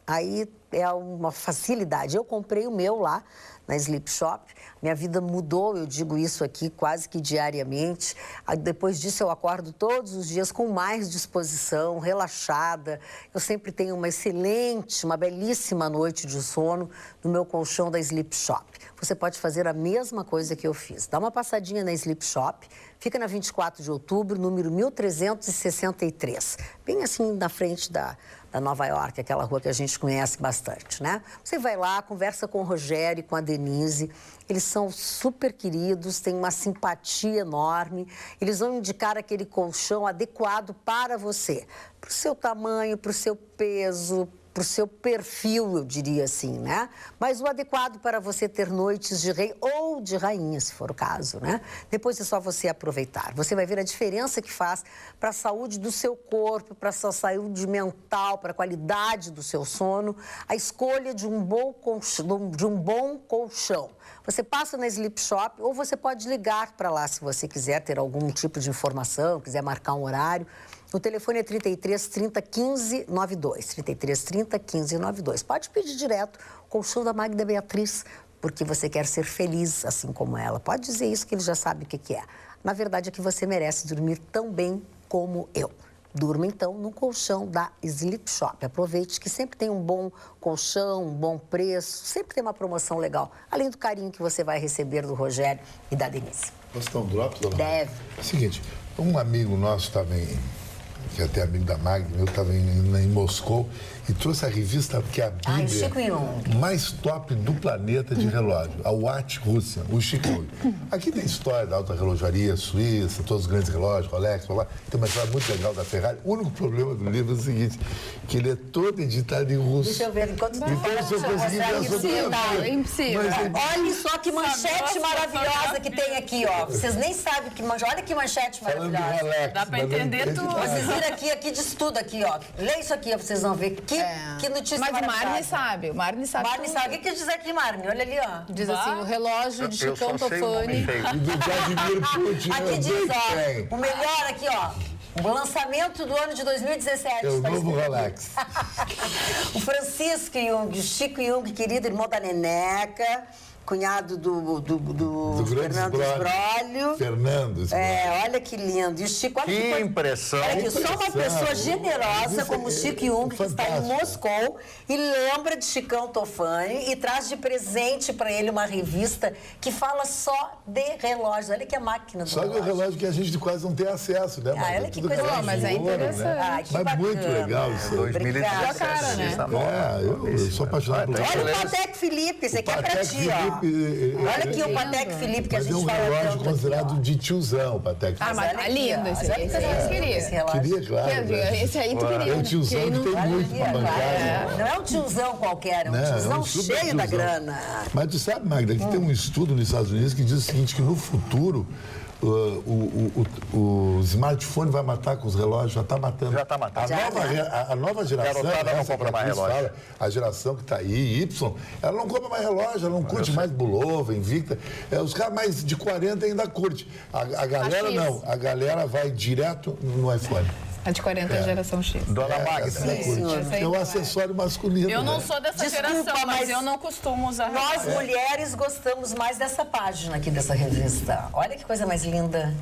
aí é uma facilidade. Eu comprei o meu lá na Sleep Shop. Minha vida mudou, eu digo isso aqui quase que diariamente. Depois disso eu acordo todos os dias com mais disposição, relaxada. Eu sempre tenho uma excelente, uma belíssima noite de sono no meu colchão da Sleep Shop. Você pode fazer a mesma coisa que eu fiz. Dá uma passadinha na Sleep Shop, fica na 24 de outubro, número 1363. Bem assim na frente da Nova York, aquela rua que a gente conhece bastante, né? Você vai lá, conversa com o Rogério e com a Denise. Eles são super queridos, têm uma simpatia enorme. Eles vão indicar aquele colchão adequado para você, para o seu tamanho, para o seu peso, para o seu perfil, eu diria assim, né? Mas o adequado para você ter noites de rei ou de rainha, se for o caso, né? Depois é só você aproveitar. Você vai ver a diferença que faz para a saúde do seu corpo, para a sua saúde mental, para a qualidade do seu sono, a escolha de um bom colchão. Você passa na Sleep Shop ou você pode ligar para lá se você quiser ter algum tipo de informação, quiser marcar um horário. O telefone é 33 30 15 92. 33 30 15 92. Pode pedir direto o colchão da Magda Beatriz, porque você quer ser feliz assim como ela. Pode dizer isso que ele já sabe o que é. Na verdade é que você merece dormir tão bem como eu. Durma então no colchão da Sleep Shop. Aproveite que sempre tem um bom colchão, um bom preço, sempre tem uma promoção legal. Além do carinho que você vai receber do Rogério e da Denise. Posso dar um drop, dona? Deve. É o seguinte, um amigo nosso estava que é até amigo da Magda, eu estava em Moscou, e trouxe a revista que é a Bíblia Chico Jung. mais top do planeta de relógio, a Watch Rússia, o Chico Jung. Aqui tem história da alta relojaria suíça, todos os grandes relógios, Rolex, blá, blá. Tem uma história muito legal da Ferrari. O único problema do livro é o seguinte, que ele é todo editado em russo. Deixa eu ver enquanto tu Então, fala, se eu conseguir ver a É impossível. olha só que manchete maravilhosa que tem aqui, ó. Vocês nem sabem que manchete. Olha que manchete Falando de maravilhosa. Rolex, Dá pra mas entender ele- tudo. Vocês viram aqui diz tudo aqui, ó. Lê isso aqui, ó, pra vocês vão ver. Que notícia Mas o Marne maravilhosa. sabe, o Marne sabe. Marne tudo. sabe. O que diz aqui, Marne? Olha ali, ó. Diz assim, o relógio de Chicão Tofani. E do Vladimir Putin. Aqui diz, também. ó, o melhor aqui, ó. O lançamento do ano de 2017. É o está novo escrito. Rolex. O Francisco Jung, o Chico Jung, querido irmão da Neneca, cunhado do grande Fernando Esbrolho. Fernando Esbrolho. Olha que lindo. E o Chico, olha Que coisa- impressão. Olha aqui, só uma pessoa generosa como o Chico Jung, que está em Moscou e lembra de Chicão Tofani e traz de presente para ele uma revista que fala só de relógios. Olha que a máquina do Só que o relógio que a gente quase não tem acesso, né? olha que Tudo coisa relógio boa, mas é de ouro, interessante. né? Ah, que Mas bacana. muito legal isso. 2017. Obrigada. cara, né? Essa nova. Eu sou apaixonado por Olha o isso. Patek Philippe, esse aqui é pra Patek ti, ó. Philippe, Olha aqui o Patek Philippe que a Mas é gente um fala relógio tanto considerado aqui, ó. de tiozão, o Patek Ah, Philippe. mas Olha tá aqui, lindo ó. esse aí. Esse Olha aí esse queria. relógio. Queria, claro. né? Esse aí tu É queria. um tiozão que tem muito pra bancar. Não é um tiozão qualquer, é um Né? tiozão É um super cheio da tiozão. grana. Mas tu sabe, Magda, que tem um estudo nos Estados Unidos que diz o seguinte, que no futuro o smartphone vai matar com os relógios, já está matando. Já tá matando. A nova geração, Garotada não essa compra que a mais Cris relógio. fala, a geração que está aí, Y, ela não compra mais relógio, ela não curte mais Bulova, Invicta. Os caras mais de 40 ainda curte. A galera não, a galera vai direto no iPhone. A de 40 geração X. Dona Magda. Essa curte. senhor. É um acessório masculino. Eu não né? sou dessa Desculpa, geração, mas mas eu não costumo usar Nós, relógio. mulheres, gostamos mais dessa página aqui, dessa revista. Olha que coisa mais linda.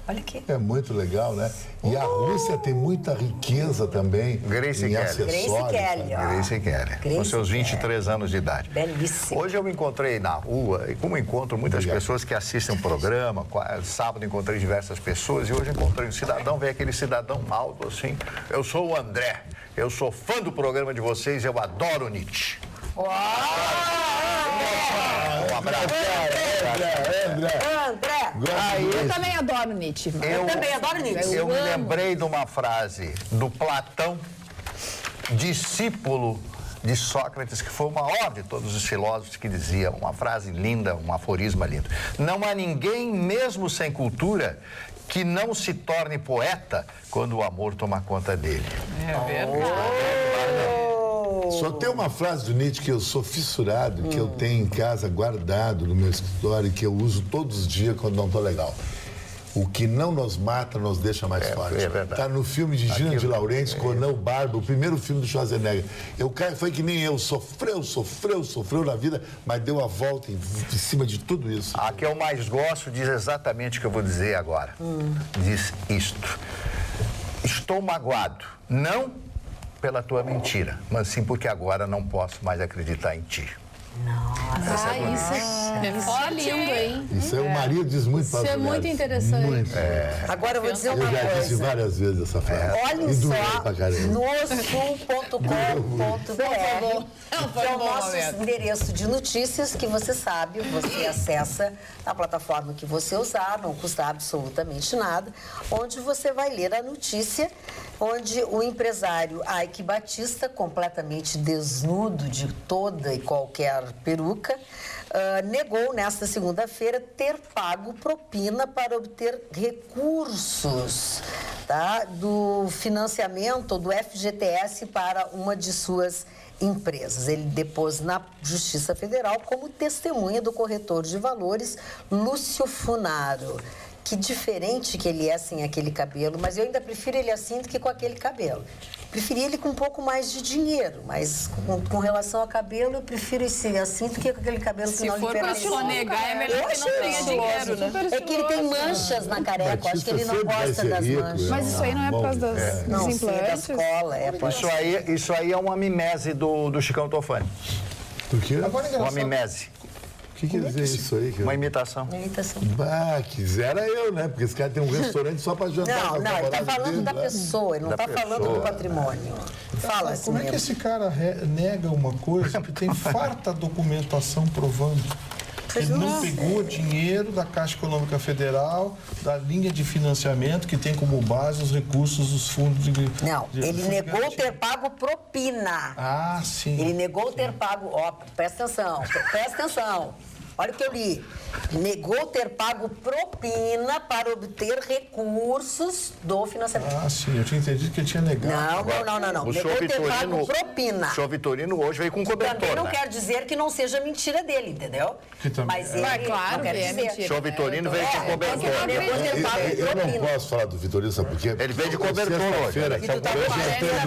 Olha aqui. É muito legal, né? E a Rússia tem muita riqueza também Grace em Kelly. acessórios. Grace Kelly, ó. Grace Kelly, com Grace seus 23 anos de idade. Belíssimo. Hoje eu me encontrei na rua, e como encontro muitas pessoas que assistem o programa, sábado encontrei diversas pessoas, e hoje encontrei um cidadão, veio aquele cidadão alto assim, eu sou o André, eu sou fã do programa de vocês, eu adoro Nietzsche. Um abraço. André, Eu também adoro Nietzsche. eu também adoro Nietzsche. Eu me lembrei de uma frase do Platão, discípulo de Sócrates, que foi o maior de todos os filósofos, que dizia uma frase linda, um aforisma lindo. Não há ninguém, mesmo sem cultura, que não se torne poeta quando o amor toma conta dele. É verdade. Só tem uma frase do Nietzsche que eu sou fissurado, que eu tenho em casa guardado no meu escritório, que eu uso todos os dias quando não estou legal. O que não nos mata, nos deixa mais forte. É verdade. Tá no filme de Gina de Laurentiis, Conan o Barba, o primeiro filme do Schwarzenegger. O cara foi que nem eu, sofreu na vida, mas deu a volta em cima de tudo isso. A que eu mais gosto diz exatamente o que eu vou dizer agora. Diz isto. Estou magoado, não pela tua mentira, mas sim porque agora não posso mais acreditar em ti. Isso é lindo, hein? Isso aí o marido diz muito para Isso as é muito mulheres. interessante. Muito. Agora eu vou dizer Eu uma já disse coisa. várias vezes essa frase. Olhem E doeu só pra caramba. no sul.com.br, que é o nosso endereço de notícias que você sabe, você acessa na plataforma que você usar, não custa absolutamente nada, onde você vai ler a notícia, onde o empresário Ike Batista, completamente desnudo de toda e qualquer peruca, negou nesta segunda-feira ter pago propina para obter recursos, tá, do financiamento do FGTS para uma de suas empresas. Ele depôs na Justiça Federal como testemunha do corretor de valores Lúcio Funaro. Que diferente que ele é sem aquele cabelo, mas eu ainda prefiro ele assim do que com aquele cabelo. Preferi ele com um pouco mais de dinheiro, mas com relação a cabelo, eu prefiro esse assim do que com aquele cabelo que Se não lhe for pra pertence. sonegar, é melhor que não tenha dinheiro, né? É que ele tem manchas na careca, eu acho que ele não Batista sempre gosta vai das ser rico, manchas. Mas isso aí não é por causa dos Não, sim, da implantes? escola, é por Isso aí é uma mimese do Chicão Tofani. Por quê? Agora é Uma engraçado. mimese. que quer dizer isso aí? Uma imitação. Bah, quisera eu, né? Porque esse cara tem um restaurante só para jantar. Não, ele está falando da pessoa, ele não está falando do patrimônio. Fala assim. Como é que esse cara nega uma coisa que tem farta documentação provando? Ele não pegou dinheiro da Caixa Econômica Federal, da linha de financiamento que tem como base os recursos dos fundos de... Não, ele negou ter pago propina. Ah, sim. Ele negou ter pago... Ó, presta atenção. Olha o que eu li. Negou ter pago propina para obter recursos do financiamento. Ah, sim. Eu tinha entendido que ele tinha negado. Não. O Negou senhor ter pago Vitorino, propina. o senhor Vitorino hoje veio com cobertor, Também não né? quer dizer que não seja mentira dele, entendeu? Que também- Mas ele claro não quer que é dizer. mentira. O senhor Vitorino veio com cobertor. Ele negou ter pago Eu não propina. posso falar do Vitorino, sabe por quê? Ele veio de cobertor hoje. E tu tá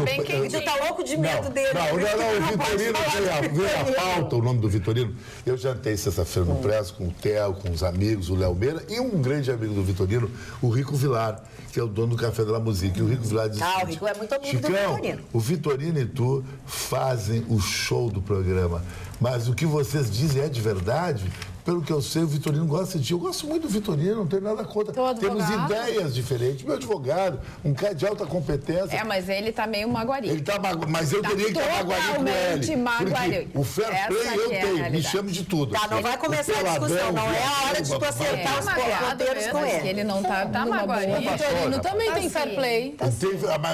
bem tá louco de medo dele. Não, o pode Vitorino falar do veio Vitorino. a pauta, o nome do Vitorino. Eu jantei sexta-feira no Prezo com o Theo, com os amigos, o Léo Meira e um grande amigo do Vitorino, o Rico Vilar, que é o dono do Café da Musique. E o Rico Vilar disse: o Rico é muito amigo do Chicão, Vitorino. o Vitorino e tu fazem o show do programa, mas o que vocês dizem é de verdade? Pelo que eu sei, o Vitorino gosta de ti. Eu gosto muito do Vitorino, não tenho nada contra. Temos ideias diferentes. Meu advogado, um cara de alta competência. Mas ele tá meio maguarinho. Ele tá mas eu teria que estar magoadinho com ele. Totalmente magoadinho. Porque o fair play eu tenho, me chamo de tudo. Tá, não vai começar a discussão, não é a hora de tu acertar os ponteiros com ele. Ele não tá O magoadinho. Vitorino também tem fair play.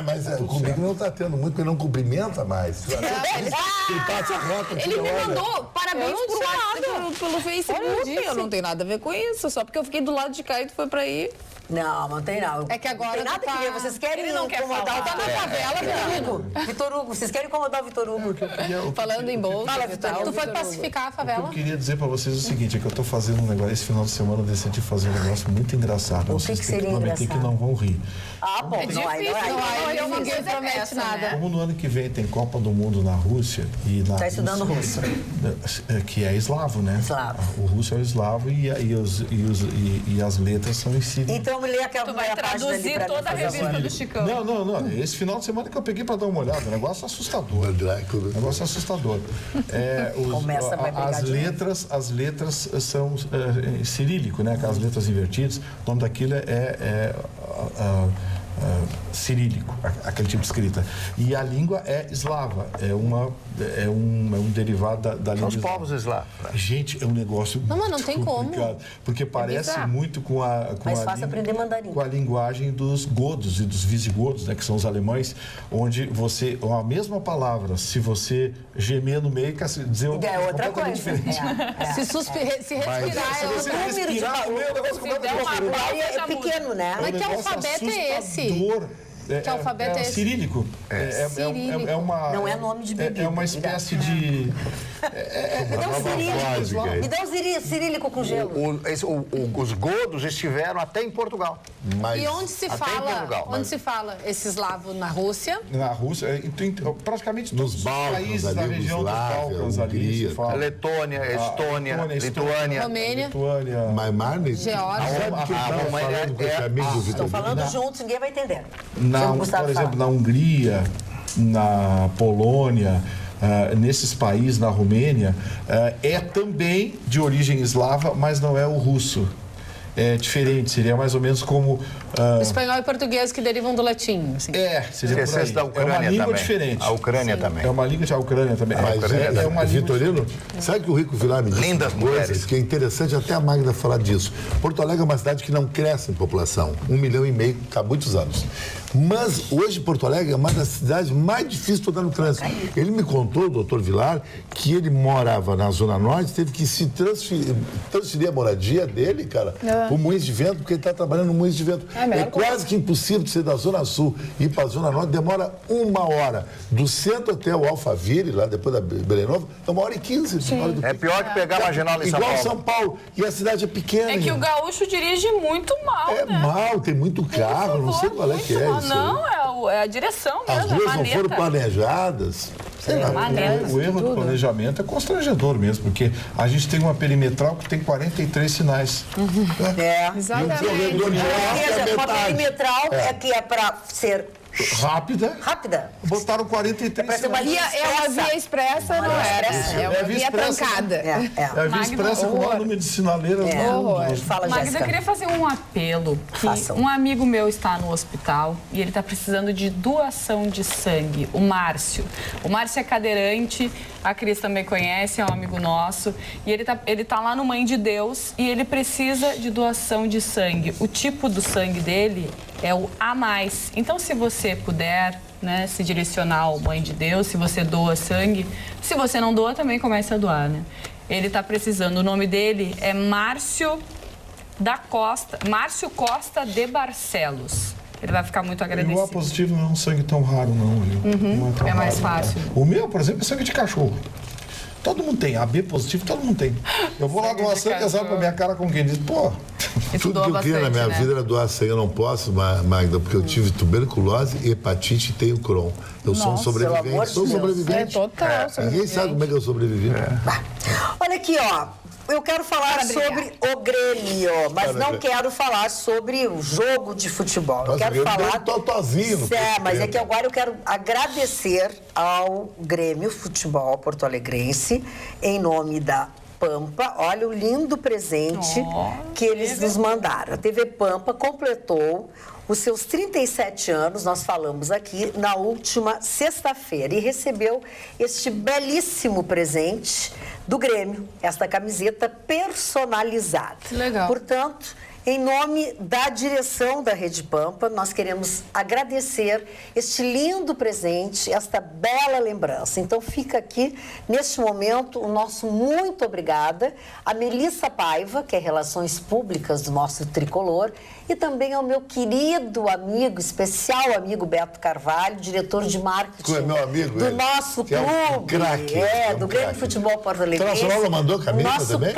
Mas comigo não tá tendo muito, porque ele não cumprimenta mais. Ele passa a rota. Ele me mandou parabéns por WhatsApp. pelo Facebook. Eu não tenho nada a ver com isso. Só porque eu fiquei do lado de cá e tu foi pra aí. Não tem não. É que agora não tem nada tá- que ver. Vocês querem Ele não quer incomodar falar. o Vitor Hugo. Vitor Hugo, vocês querem incomodar o Vitor Hugo. Falando em bolsa. Fala, e Vitor, tal, Tu foi Vitor pacificar a Eu favela? queria dizer para vocês o seguinte, é que eu estou fazendo um negócio, esse final de semana eu decidi fazer um negócio muito engraçado. O Vocês que têm seria prometer engraçado? que não vão rir. Ah, bom. Ninguém promete nada. Como no ano que vem tem Copa do Mundo na Rússia e na Tá estudando Rússia, que é eslavo, né? Eslavo. O russo é o eslavo e as letras são em sírio. Então me lê aquela Tu vai traduzir toda a revista do Chicão. Não. Esse final de semana que eu peguei para dar uma olhada, um negócio assustador. Negócio assustador. Começa, vai brigar as de letras são em cirílico, né? Aquelas letras invertidas. O nome daquilo é cirílico, aquele tipo de escrita. E a língua é eslava, é um derivado da língua. Os povos eslavos. Gente, é um negócio Não, mas não muito tem como. complicado, porque parece bizarro. muito com Mais fácil aprender mandarim. com a linguagem dos godos e dos visigodos, né, que são os alemães, onde a mesma palavra, se você gemer no meio, quer dizer É outra completamente coisa. diferente. Se respirar, Se você respirar no meio, o negócio Se der uma completamente pausa, É já muda. pequeno, né? Mas que negócio alfabeto é esse? assustador. Que alfabeto é esse? Cirílico. É uma... Não é nome de bebida. É uma espécie de... Me dá um cirílico. Me dá um cirílico com gelo. Os godos estiveram até em Portugal. E onde se Até em fala? Portugal, Onde se fala esse eslavo? Na Rússia? Na Rússia, praticamente Nos todos os Balcãs, países da ali, região dos Yugoslávia, Balcãs ali Hungria, se fala. Letônia, Estônia, Lituânia. Romênia. Lituânia. Mas Marne, Geórgia. sabe que eu A estava Romênia falando com esse amigo do Estão Vitorino? falando juntos, ninguém vai entender. Por exemplo, na Hungria, na Polônia, nesses países, na Romênia, é também de origem eslava, mas não é o russo. É diferente, seria mais ou menos como... O espanhol e português que derivam do latim. Assim. seria por Esquecesse aí. da Ucrânia é uma língua também. diferente. A Ucrânia também. É uma língua de Ucrânia também. Mas É uma língua Vitorino, sabe que o Rico Vilar me disse Lindas uma coisa mulheres. que é interessante até a Magda falar disso. Porto Alegre é uma cidade que não cresce em população, 1,5 milhão há muitos anos. Mas hoje Porto Alegre é uma das cidades mais difíceis de andar no trânsito. Ele me contou, o doutor Vilar, que ele morava na Zona Norte, teve que se transferir a moradia dele, cara, para o Moinhos de Vento, porque ele está trabalhando no Moinhos de Vento. É quase que impossível de ser da Zona Sul e ir para a Zona Norte, demora 1 hora. Do centro até o Alphaville, lá depois da Belém Nova, é 1h15. É pior que pegar a marginal em São Igual Paulo. São Paulo. E a cidade é pequena. É que o gente. gaúcho dirige muito mal, É né? mal, tem muito carro, não sei qual é que é Muito mal. isso. Não, é a direção As mesmo, ruas a não foram maneta. planejadas. Sei lá. O erro do planejamento é constrangedor mesmo, porque a gente tem uma perimetral que tem 43 sinais. É. E um corredor de Ou norte é seja, uma metade. perimetral é que é para ser Rápida. Botaram 43 segundos. É uma via expressa, não era. É uma via trancada. É a via expressa com o maior número de sinaleiras. Fala, Magda, eu queria fazer um apelo. Um amigo meu está no hospital e ele está precisando de doação de sangue. O Márcio. O Márcio é cadeirante, a Cris também conhece, é um amigo nosso. E ele tá lá no Mãe de Deus e ele precisa de doação de sangue. O tipo do sangue dele é o A+. Então, se você puder, né, se direcionar ao Mãe de Deus, se você doa sangue, se você não doa, também comece a doar, né? Ele está precisando. O nome dele é Márcio Costa de Barcelos. Ele vai ficar muito agradecido. E o A positivo não é um sangue tão raro, não. Não é mais fácil. O meu, por exemplo, é sangue de cachorro. Todo mundo tem. AB positivo, todo mundo tem. Eu vou lá doar sangue, exame pra minha cara com quem diz, pô... Tudo que eu queria na minha vida era doar sangue. Eu não posso, Magda, porque eu tive tuberculose, hepatite e tenho Crohn. Eu sou um sobrevivente. Sou sobrevivente. É total. Ninguém sabe como é que eu sobrevivi. Olha aqui, ó. Eu quero falar sobre o Grêmio, mas não quero falar sobre o jogo de futebol. Eu quero falar... Totozinho. Mas é que agora eu quero agradecer ao Grêmio Futebol Porto-Alegrense, em nome da Pampa. Olha o lindo presente que eles nos mandaram. A TV Pampa completou os seus 37 anos, nós falamos aqui, na última sexta-feira, e recebeu este belíssimo presente do Grêmio, esta camiseta personalizada. Que legal. Portanto, em nome da direção da Rede Pampa, nós queremos agradecer este lindo presente, esta bela lembrança. Então, fica aqui, neste momento, o nosso muito obrigada a Melissa Paiva, que é Relações Públicas do nosso Tricolor, e também ao meu querido amigo, especial amigo Beto Carvalho, diretor de marketing do nosso clube, do Grêmio Futebol Porto-Alegrense. O Transformador mandou camisa também?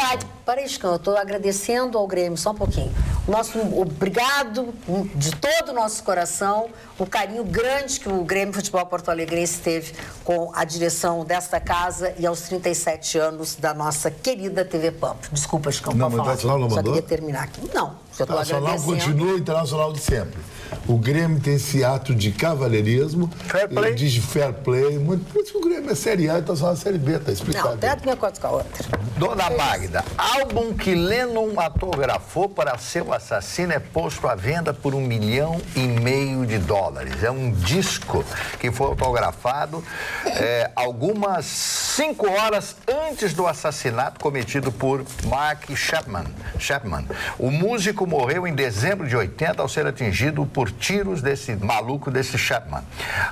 Para isso, eu estou agradecendo ao Grêmio, só um pouquinho. O nosso obrigado de todo o nosso coração, o carinho grande que o Grêmio Futebol Porto-Alegrense teve com a direção desta casa e aos 37 anos da nossa querida TV Pampa. Desculpa, Chicão, não, pode falar. Internacional não mandou? Só queria terminar aqui. Não, já estou agradecendo. Continua o Internacional de sempre. O Grêmio tem esse ato de cavalheirismo, de fair play. Por isso que o Grêmio é Série A e está só na Série B, está explicado. Não, tanto minha conta com a outra. Dona Magda, álbum que Lennon autografou para seu assassino é posto à venda por $1,5 milhão. É um disco que foi autografado algumas 5 horas antes do assassinato cometido por Mark Chapman. O músico morreu em dezembro de 80 ao ser atingido por tiros desse maluco, desse Chapman.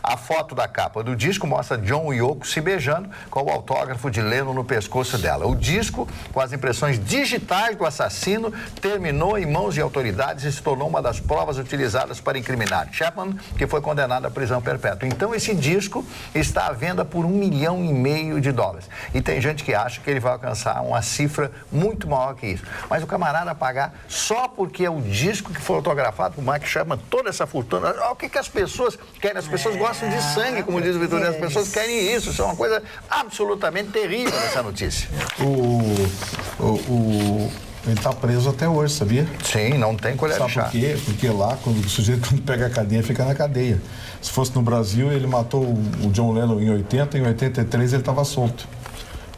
A foto da capa do disco mostra John e Yoko se beijando com o autógrafo de Lennon no pescoço dela. O disco, com as impressões digitais do assassino, terminou em mãos de autoridades e se tornou uma das provas utilizadas para incriminar Chapman, que foi condenado à prisão perpétua. Então, esse disco está à venda por $1,5 milhão. E tem gente que acha que ele vai alcançar uma cifra muito maior que isso. Mas o camarada pagar só porque é o disco que foi autografado por Mark Chapman, toda essa fortuna. O que as pessoas querem? As pessoas gostam de sangue, como diz o Vitorino. As pessoas querem isso. Isso é uma coisa absolutamente terrível, essa notícia. Ele está preso até hoje, sabia? Sim, não tem colher de chá. Sabe por quê? Porque lá, quando o sujeito pega a cadeia, fica na cadeia. Se fosse no Brasil, ele matou o John Lennon em 80, em 83 ele estava solto.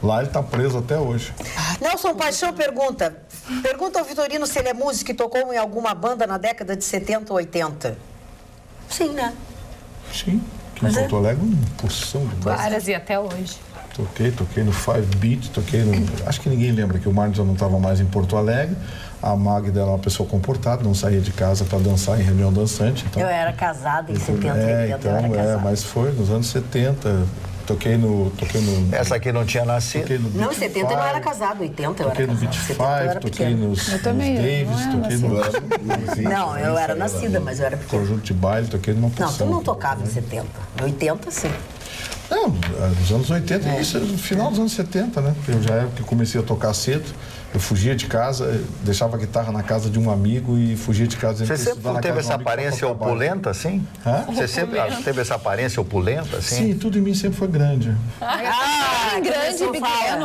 Lá ele está preso até hoje. Nelson Paixão pergunta ao Vitorino se ele é músico e tocou em alguma banda na década de 70 ou 80. Sim, né? Sim. Aqui em Porto Alegre, uma porção de bandas. Várias e até hoje. Toquei no Five Beat, acho que ninguém lembra que o Marcos já não estava mais em Porto Alegre. A Magda era uma pessoa comportada, não saía de casa para dançar em reunião dançante. Então, eu era casada em 70 e 80. Mas foi nos anos 70. Toquei no... Essa aqui não tinha nascido. Não, em 70 eu não era casado, 80 eu era casado. Toquei no Beat Five, toquei nos Davis, toquei no... Não, eu era nascida, mas eu era pequena. Conjunto de baile, toquei numa porção. Não, tu não tocava em 70. Em 80, sim. Não, nos anos 80, isso no final dos anos 70, né? Eu já era que comecei a tocar cedo. Eu fugia de casa, deixava a guitarra na casa de um amigo e fugia de casa. Você sempre teve essa aparência opulenta, assim? Você sempre teve essa aparência opulenta, assim? Sim, tudo em mim sempre foi grande.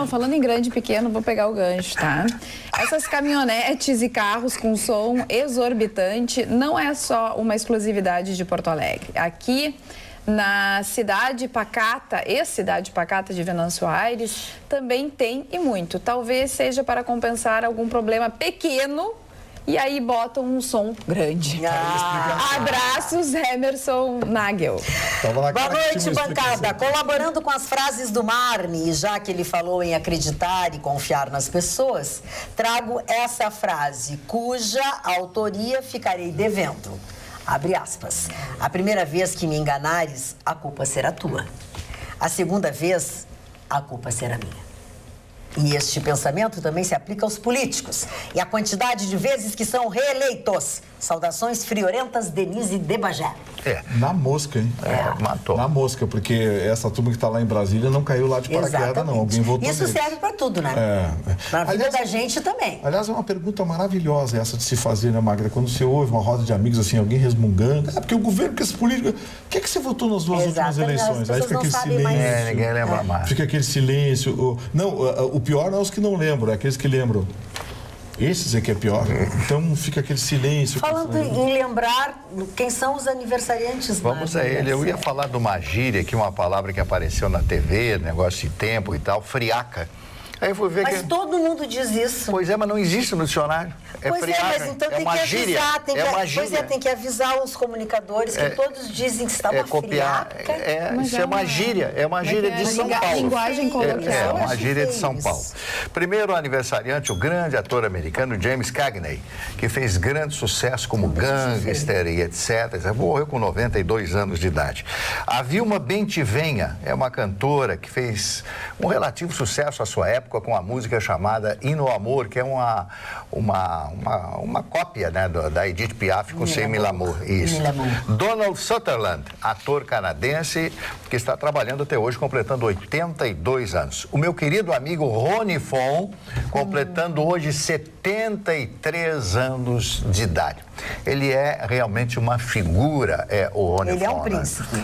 Falando em grande e pequeno, vou pegar o gancho, tá? Essas caminhonetes e carros com som exorbitante não é só uma exclusividade de Porto Alegre. Aqui na cidade pacata, ex-cidade pacata de Venâncio Aires, também tem e muito. Talvez seja para compensar algum problema pequeno e aí botam um som grande. Abraços, Emerson Nagel. Boa noite, bancada. Colaborando com as frases do Marne, já que ele falou em acreditar e confiar nas pessoas, trago essa frase, cuja autoria ficarei devendo. Abre aspas. A primeira vez que me enganares, a culpa será tua. A segunda vez, a culpa será minha. E este pensamento também se aplica aos políticos. E a quantidade de vezes que são reeleitos. Saudações friorentas, Denise de Bagé. Na mosca, hein? Matou. Na mosca, porque essa turma que está lá em Brasília não caiu lá de paraquedas, não. Alguém votou Isso serve para tudo, né? Na vida da gente também. Aliás, é uma pergunta maravilhosa essa de se fazer, né, Magda? Quando você ouve uma roda de amigos, assim, alguém resmungando. Porque o governo, que esse político... O que é que você votou nas duas últimas eleições? Aí fica aquele silêncio. Ninguém lembra mais. Fica aquele silêncio. Não, o pior não é os que não lembram, é aqueles que lembram. Esses é que é pior. Então fica aquele silêncio. Falando em lembrar, quem são os aniversariantes? Vamos a ele. Eu ia falar de uma gíria, que uma palavra que apareceu na TV, negócio de tempo e tal, friaca. Aí eu fui ver mas todo mundo diz isso. Pois é, mas não existe no dicionário. Mas então tem que avisar. Pois é, tem que avisar os comunicadores que todos dizem que está uma friaca. Isso é uma gíria. É uma gíria de São Paulo. Linguagem coloquial. É uma gíria de São Paulo. Primeiro aniversariante, o grande ator americano James Cagney, que fez grande sucesso como gangster e etc. Morreu com 92 anos de idade. A Vilma Bentivenha é uma cantora que fez um relativo sucesso à sua época com a música chamada Hino ao Amor, que é uma cópia, né, da Edith Piaf com Sem Mil Amor. Isso. Donald Sutherland, ator canadense que está trabalhando até hoje, completando 82 anos. O meu querido amigo Rony Fon, completando hoje 73 anos de idade. Ele é realmente uma figura, o Rony Fon. Ele é um príncipe.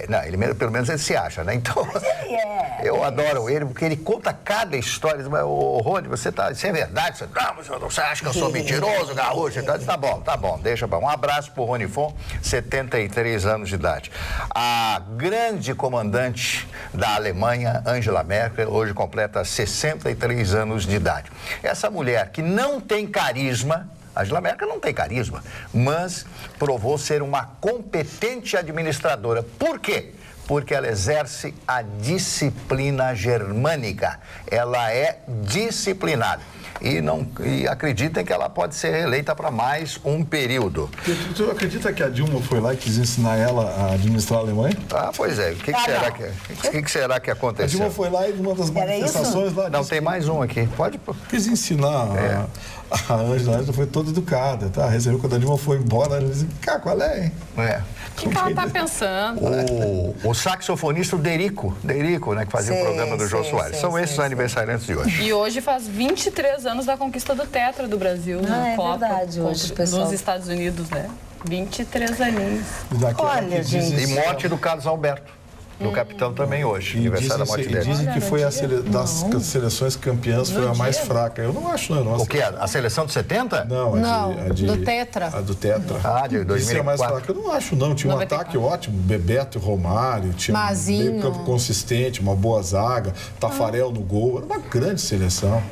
Não, ele, pelo menos ele se acha, né? Então, mas ele é. Eu adoro ele, porque ele conta cada história. Ô, Rony, isso é verdade? Você acha que eu sou mentiroso, gaúcho? Tá bom, deixa pra um abraço pro Rony Fon, 73 anos de idade. A grande comandante da Alemanha, Angela Merkel, hoje completa 63 anos de idade. Essa mulher que não tem carisma, Angela Merkel não tem carisma, mas provou ser uma competente administradora. Por quê? Porque ela exerce a disciplina germânica. Ela é disciplinada. E acreditem que ela pode ser reeleita para mais um período. Tu acredita que a Dilma foi lá e quis ensinar ela a administrar a Alemanha? Pois é. O que será que aconteceu? A Dilma foi lá e numa das manifestações lá... Não, tem mais um aqui. Pode... Quis ensinar a Angela foi toda educada, tá? Recebeu quando a Dilma foi embora, ela disse, qual é, hein? O que ela tá pensando? O saxofonista Derico, né, que fazia o programa do Jô Soares. São esses aniversariantes de hoje. E hoje faz 23 anos da conquista do Tetra do Brasil na Copa. Verdade, hoje, pessoal. Nos Estados Unidos, né? 23 aninhos. Olha, gente. E morte do Carlos Alberto. Do capitão também hoje, aniversário da morte dele. Dizem que foi das seleções campeãs, foi a mais fraca. Eu não acho, não. O quê? A seleção de 70? Não, do Tetra. A do Tetra. De 2004. A mais fraca. Eu não acho, não. Tinha um ataque ótimo, Bebeto e Romário, tinha um meio campo consistente, uma boa zaga, Tafarel no gol. Era uma grande seleção.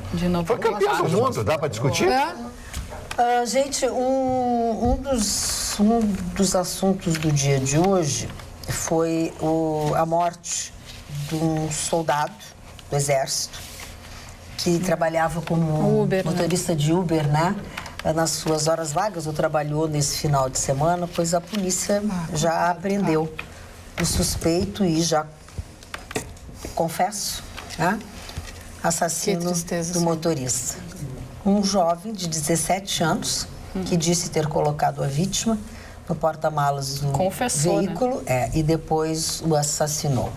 Foi campeão do mundo, dá para discutir? Gente, um dos assuntos do dia de hoje foi a morte de um soldado do Exército que trabalhava como motorista de Uber, né? Nas suas horas vagas, ou trabalhou nesse final de semana, pois a polícia já apreendeu o suspeito e já, confesso, né? Assassino do motorista. Um jovem de 17 anos que disse ter colocado a vítima no porta-malas do veículo, e depois o assassinou.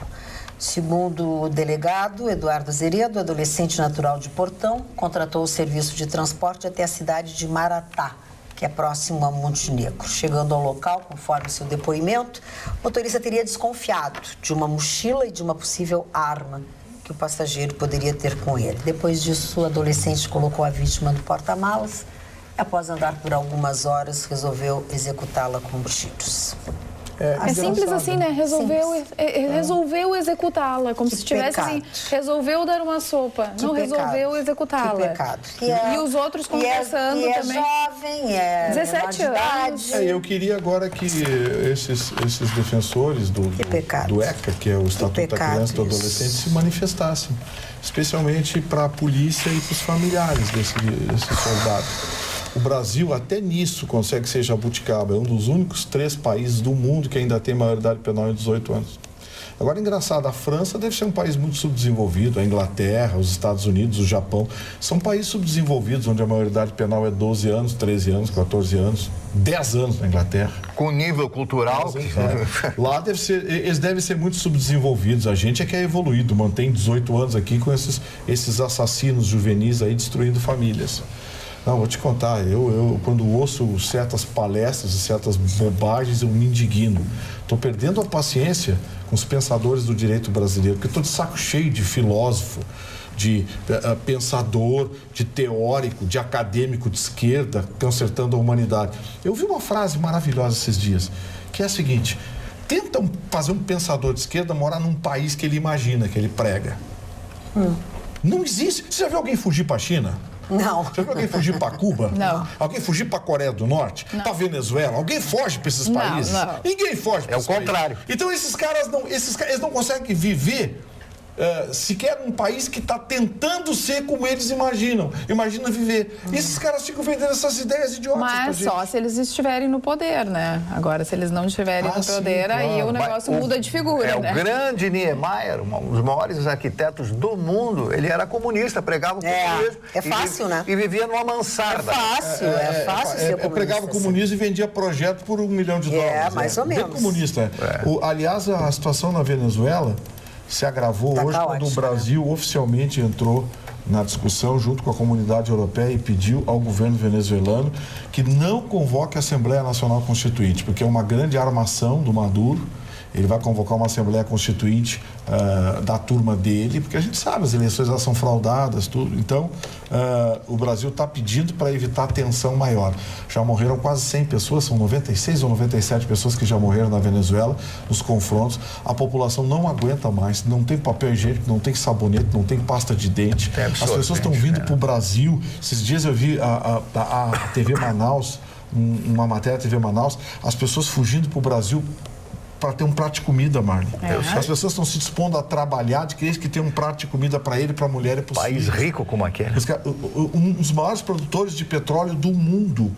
Segundo o delegado Eduardo Azeredo, adolescente natural de Portão, contratou o serviço de transporte até a cidade de Maratá, que é próximo a Montenegro. Chegando ao local, conforme seu depoimento, o motorista teria desconfiado de uma mochila e de uma possível arma que o passageiro poderia ter com ele. Depois disso, o adolescente colocou a vítima no porta-malas e, após andar por algumas horas, resolveu executá-la com tiros. É simples assim, né? Resolveu executá-la, como se tivesse assim, resolveu dar uma sopa, não resolveu executá-la. Que pecado. E os outros conversando também. É 17 anos. Eu queria agora que esses defensores do ECA, que é o Estatuto da Criança e do Adolescente, se manifestassem, especialmente para a polícia e para os familiares desses soldados. O Brasil, até nisso, consegue ser jabuticaba. É um dos únicos 3 países do mundo que ainda tem maioridade penal em 18 anos. Agora, engraçado, a França deve ser um país muito subdesenvolvido, a Inglaterra, os Estados Unidos, o Japão, são países subdesenvolvidos, onde a maioridade penal é 12 anos, 13 anos, 14 anos, 10 anos na Inglaterra. Com nível cultural. Lá eles devem ser muito subdesenvolvidos. A gente é que é evoluído, mantém 18 anos aqui com esses assassinos juvenis aí destruindo famílias. Não, vou te contar, eu quando ouço certas palestras e certas bobagens, eu me indigno. Estou perdendo a paciência com os pensadores do direito brasileiro, porque estou de saco cheio de filósofo, de pensador, de teórico, de acadêmico de esquerda, consertando a humanidade. Eu vi uma frase maravilhosa esses dias, que é a seguinte: tentam fazer um pensador de esquerda morar num país que ele imagina, que ele prega. Não existe. Você já viu alguém fugir para a China? Não. Já viu alguém fugir para Cuba? Não. Alguém fugir para a Coreia do Norte? Para Venezuela? Alguém foge para esses países? Não. Ninguém foge para esses países. É o contrário. Então esses caras não conseguem viver sequer num país que está tentando ser como eles imaginam. Imagina viver. E esses caras ficam vendendo essas ideias idiotas. Mas só se eles estiverem no poder, né? Agora, se eles não estiverem no poder, aí o negócio muda de figura, né? O grande Niemeyer, um dos maiores arquitetos do mundo, ele era comunista, pregava o comunismo. É fácil, né? E vivia numa mansarda. É fácil ser comunista. Pregava o comunismo e vendia projeto por $1 milhão. Mais ou menos. Bem comunista. Aliás, a situação na Venezuela se agravou hoje quando o Brasil oficialmente entrou na discussão junto com a comunidade europeia e pediu ao governo venezuelano que não convoque a Assembleia Nacional Constituinte, porque é uma grande armação do Maduro. Ele vai convocar uma Assembleia Constituinte da turma dele, porque a gente sabe, as eleições elas são fraudadas, tudo. Então, o Brasil está pedindo para evitar tensão maior. Já morreram quase 100 pessoas, são 96 ou 97 pessoas que já morreram na Venezuela, nos confrontos. A população não aguenta mais, não tem papel higiênico, não tem sabonete, não tem pasta de dente. As pessoas estão vindo para o Brasil. Esses dias eu vi a TV Manaus, uma matéria da TV Manaus, as pessoas fugindo para o Brasil para ter um prato de comida, Marley. As pessoas estão se dispondo a trabalhar de que ter um prato de comida para ele e para a mulher é possível. País rico como aquele. Um dos maiores produtores de petróleo do mundo,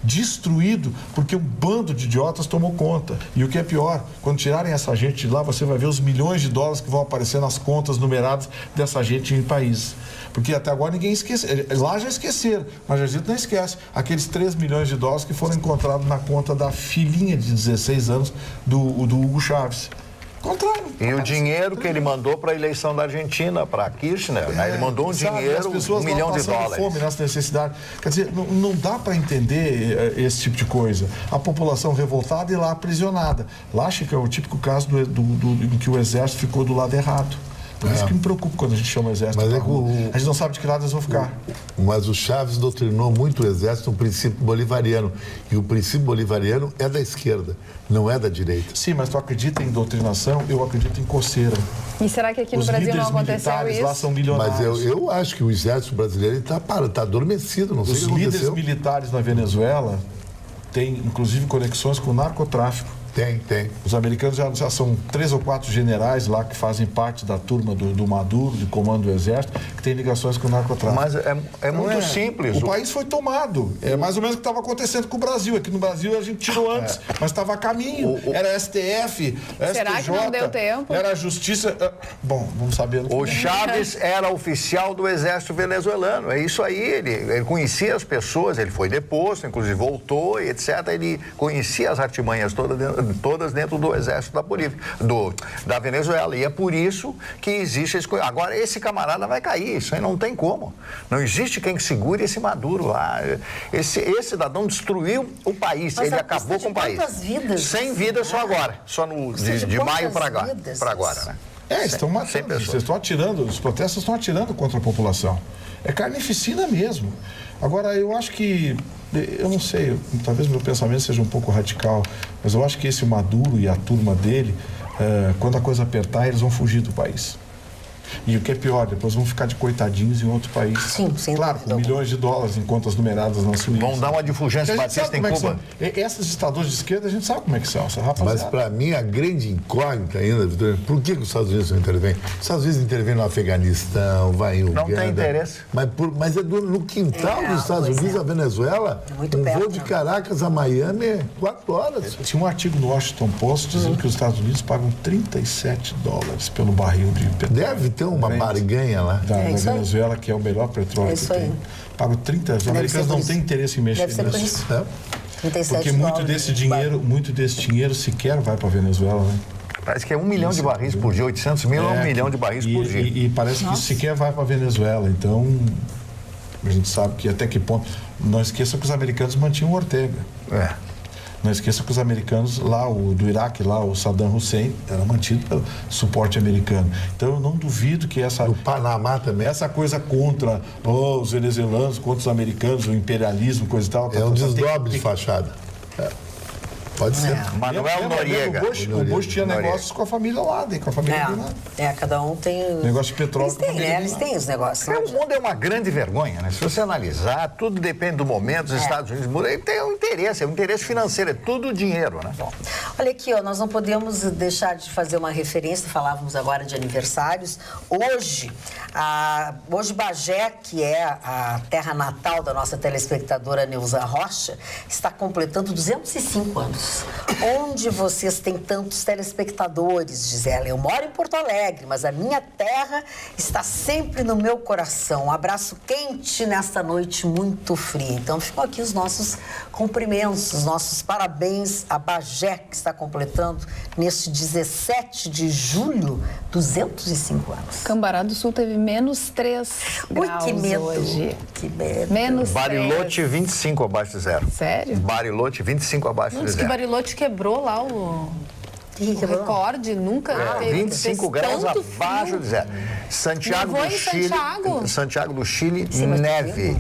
destruído porque um bando de idiotas tomou conta. E o que é pior, quando tirarem essa gente de lá, você vai ver os milhões de dólares que vão aparecer nas contas numeradas dessa gente em país. Porque até agora ninguém esquece. Lá já esqueceram, mas a gente não esquece. Aqueles 3 milhões de dólares que foram encontrados na conta da filhinha de 16 anos do Hugo Chávez. Contrário. E o dinheiro que ele mandou para a eleição da Argentina, para Kirchner, ele mandou dinheiro, $1 milhão de dólares. Fome, nessa necessidade. Quer dizer, não dá para entender esse tipo de coisa. A população revoltada e lá aprisionada. Lá, Chico, é o típico caso em que o exército ficou do lado errado. Por isso que me preocupa quando a gente chama o exército. Mas a gente não sabe de que lado eles vão ficar. Mas o Chávez doutrinou muito o exército no princípio bolivariano. E o princípio bolivariano é da esquerda, não é da direita. Sim, mas tu acredita em doutrinação, eu acredito em coceira. E será que aqui no Brasil não aconteceu isso? Lá são milionários. Mas eu acho que o exército brasileiro está adormecido, não sei o que aconteceu. Os líderes militares na Venezuela têm, inclusive, conexões com o narcotráfico. Tem. Os americanos já são 3 ou 4 generais lá que fazem parte da turma do Maduro, de comando do exército, que tem ligações com o narcotráfico. Mas é muito simples. O país foi tomado. É mais ou menos o que estava acontecendo com o Brasil. Aqui no Brasil a gente tirou antes, mas estava a caminho. Era STF, Será STJ, que não deu tempo? Era a Justiça. Bom, vamos saber. O Chávez era oficial do exército venezuelano. É isso aí. Ele conhecia as pessoas, ele foi deposto, inclusive voltou, etc. Ele conhecia as artimanhas todas todas dentro do exército da Bolívia, da Venezuela. E é por isso que existe esse... Agora, esse camarada vai cair, isso aí não tem como. Não existe quem segure esse Maduro lá. Esse cidadão destruiu o país, ele acabou com o país. Vidas? 100 vidas só agora, só de maio para agora, né? Estão matando, vocês estão atirando, os protestos estão atirando contra a população. É carnificina mesmo. Agora, eu acho que, eu não sei, talvez meu pensamento seja um pouco radical, mas eu acho que esse Maduro e a turma dele, quando a coisa apertar, eles vão fugir do país. E o que é pior, depois vão ficar de coitadinhos em outro país. Sim, sim. Claro, com milhões de dólares em contas numeradas na Suíça. Vão dar uma de Fulgêncio Batista em Cuba. Esses ditadores de esquerda, a gente sabe como é que são, essa rapaziada. Mas para mim, a grande incógnita ainda, Vitor, por que os Estados Unidos não intervêm? Os Estados Unidos intervêm no Afeganistão, vai em Uganda. Não tem interesse. Mas é no quintal dos Estados Unidos, a Venezuela, voo de Caracas a Miami é 4 horas. Tinha um artigo no Washington Post dizendo que os Estados Unidos pagam $37 pelo barril de petróleo. Deve ter uma barganha lá. Da Venezuela, que é o melhor petróleo que tem. Pago 30. Os americanos não têm interesse em mexer nisso. Porque muito desse dinheiro sequer vai para a Venezuela, né? Parece que é 1 milhão de barris por dia, 800 mil é 1 milhão de barris por dia. E parece que sequer vai para a Venezuela. Então, a gente sabe que até que ponto... Não esqueça que os americanos mantinham o Ortega. Não esqueça que os americanos lá, do Iraque, lá, o Saddam Hussein, era mantido pelo suporte americano. Então, eu não duvido que o Panamá também. Essa coisa contra os venezuelanos, contra os americanos, o imperialismo, coisa e tal. É um desdobre de fachada. Pode ser. Manuel Noriega. O Bush tinha negócios com a família lá, com a família Bin Laden. Cada um tem... Negócio de petróleo. Eles têm os negócios. O mundo é uma grande vergonha, né? Se você analisar, tudo depende do momento, os Estados Unidos mudam, tem um interesse financeiro, é tudo dinheiro, né? Bom, olha aqui, nós não podemos deixar de fazer uma referência, falávamos agora de aniversários. Hoje Bagé, que é a terra natal da nossa telespectadora Neuza Rocha, está completando 205 anos. Onde vocês têm tantos telespectadores, diz ela. Eu moro em Porto Alegre, mas a minha terra está sempre no meu coração. Um abraço quente nesta noite muito fria. Então, ficam aqui os nossos cumprimentos, os nossos parabéns a Bagé, que está completando neste 17 de julho, 205 anos. Cambará do Sul teve -3 graus que medo. Hoje. Que medo. Bariloche, 25 abaixo de zero. Sério? Bariloche, 25 abaixo de zero. Bariloche quebrou lá o recorde, nunca teve 25 graus abaixo de zero. Santiago do Chile. Santiago do Chile, neve.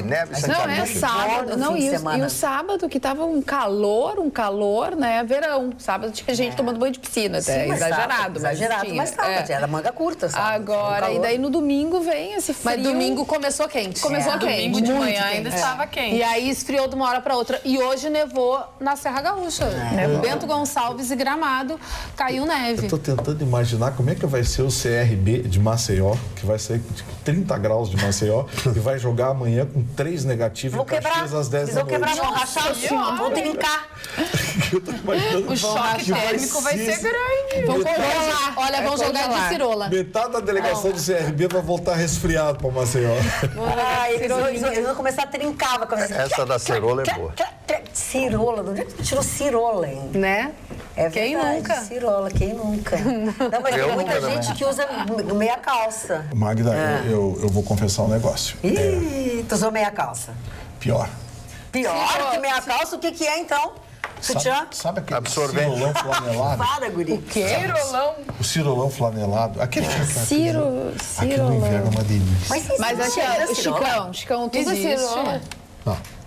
Neve em Santiago do Chile. Sábado. Não, e o sábado que tava um calor, né? Verão. Sábado tinha gente tomando banho de piscina, até. Exagerado, mas tava, era manga curta, sabe? Agora, e daí no domingo vem esse frio. Mas domingo começou quente. Começou quente. Domingo de manhã ainda estava quente. E aí esfriou de uma hora para outra. E hoje nevou na Serra Gaúcha. Bento Gonçalves e Gramado, caiu neve. Eu tô tentando imaginar como é que vai ser o CRB de Maceió, que vai sair de 30 graus de Maceió, e vai jogar amanhã com 3 negativos em Caxias às 10 da noite. Vão quebrar, vão rachar o senhor, vão trincar. O choque térmico vai ser grande. Vão congelar. Olha, vão jogar de cirola. Metade da delegação de CRB vai voltar resfriado para Maceió. Eles vão começar a trincar. Essa da cirola é boa. Cirola, de onde é que tu tirou cirola, hein? Né? É verdade, quem nunca? Cirola, quem nunca? Não, mas tem muita gente que usa meia calça. Magda, eu vou confessar um negócio. Ih, tu usou meia calça. Pior. Pior que meia calça? O que é, então? Sabe aquele absorvente cirolão flanelado? Para, guri. O quê? Cirolão. O cirolão flanelado. Aquele Cirolão. Aqui no inverno é uma delícia. Mas Chicão, tu usa cirola?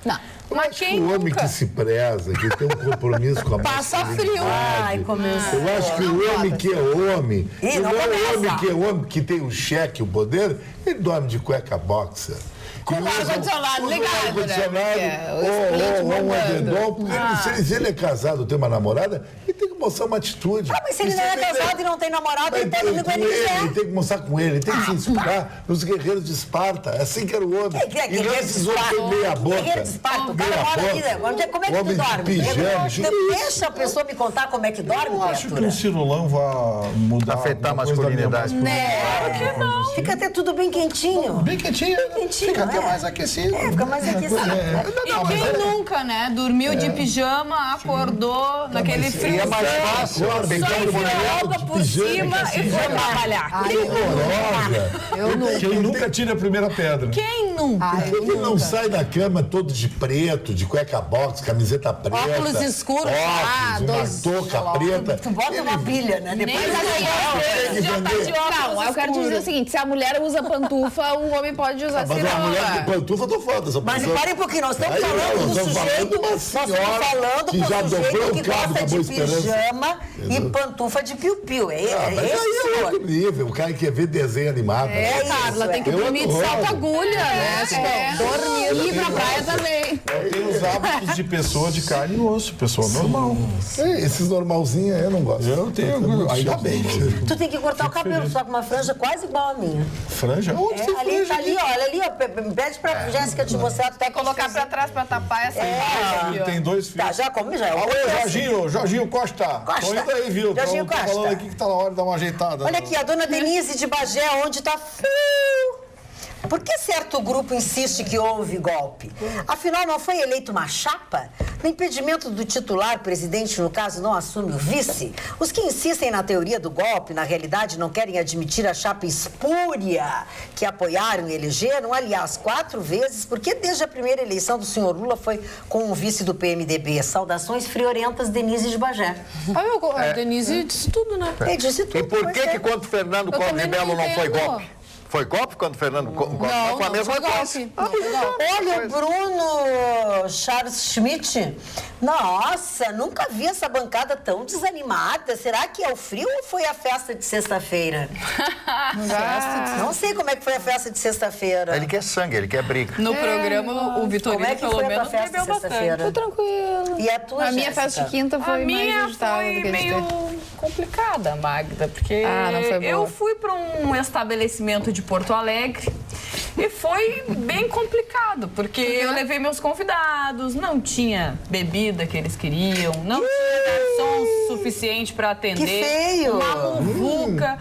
Não. Mas quem o homem nunca? que se preza, que tem um compromisso com a Passa frio. Ai, começou. Eu acho que o homem que é homem, Ih, não não é o começa. homem que é homem, que tem o cheque, o poder, ele dorme de cueca boxer. Com o ar-condicionado ligado, né? Ou um edredom. Se ele é casado, tem uma namorada, ele tem que mostrar uma atitude. Ah, mas se ele não é casado e não tem namorado, ele pode ir com ele. Ele tem que mostrar com ele tem que se inspirar nos guerreiros de Esparta. É assim que era o homem. Que é e não esses outros têm meia boca. Guerreiro de Esparta, o cara mora aqui, né? Como é que tu dorme? Deixa a pessoa me contar como é que dorme, Eu acho que o cirulão vai mudar. Afetar a masculinidade. Claro que não. Fica até tudo bem quentinho. Bem quentinho. Fica até mais aquecido. Fica mais aquecido. E quem nunca, né? Dormiu de pijama, acordou naquele frio. E é mais fácil. Só enfiou por cima e foi trabalhar. Quem nunca tira a primeira pedra? Quem nunca? Ele não sai da cama todo de preto, de cueca box, camiseta preta. Óculos escuros, óculos, uma touca preta. Tu bota uma pilha, né? Depois Não, eu quero dizer o seguinte, se a mulher usa pantufa, o homem pode usar Mas a mulher de pantufa, eu tô fora dessa Mas pessoa. pare um pouquinho, nós estamos falando do sujeito, uma senhora que já dobrou o cabo da Boa Esperança. Pijama e pantufa de piu-piu. É Mas aí é outro nível. O cara quer ver desenho animado. Carla, tem que dormir de salto-agulha, né? Dormir e ir pra praia também. Tem os hábitos de pessoa de carne e osso, pessoa normal. Esses normalzinhos eu não gosto. Eu tenho, ainda bem. Tu tem que cortar o cabelo, só com uma franja quase igual a minha. Franja? Onde tem Ali, franja? tá ali, olha ali, ó. Pede pra Jéssica te mostrar até Colocar pra trás pra tapar essa imagem aqui, ó. Tem dois filhos. Tá, já como já é. Alô, Jorginho Costa. Tô indo aí, viu? Jorginho Tô Costa. falando aqui que tá na hora de dar uma ajeitada. Olha aqui, a dona Denise de Bagé, onde tá frio. Por que certo grupo insiste que houve golpe? Afinal, não foi eleito uma chapa? No impedimento do titular, presidente, no caso, não assume o vice? Os que insistem na teoria do golpe, na realidade, não querem admitir a chapa espúria que apoiaram e elegeram, aliás, 4 vezes, porque desde a primeira eleição do senhor Lula foi com o vice do PMDB. Saudações friorentas, Denise de Bagé. A Denise disse tudo, né? Ele disse tudo. E por que quando o Fernando Collor de Mello não foi golpe? Foi golpe quando o Fernando Collor Não, com a mesma coisa? Olha, o Bruno Charles Schmidt. Nossa, nunca vi essa bancada tão desanimada. Será que é o frio ou foi a festa de sexta-feira? Não sei como é que foi a festa de sexta-feira. Ele quer sangue, ele quer briga. No programa, o Vitorino, Como é que pelo foi a tua menos, festa bebeu de sexta-feira? bastante. Tranquilo. E a tua, A minha Jéssica? festa de quinta foi A mais minha agitada do foi que a gente meio teve. complicada, Magda, porque não foi boa. eu fui para um estabelecimento de Porto Alegre e foi bem complicado, porque eu levei meus convidados, não tinha bebida que eles queriam, não tinha garçom suficiente para atender. Que feio! Uma muvuca.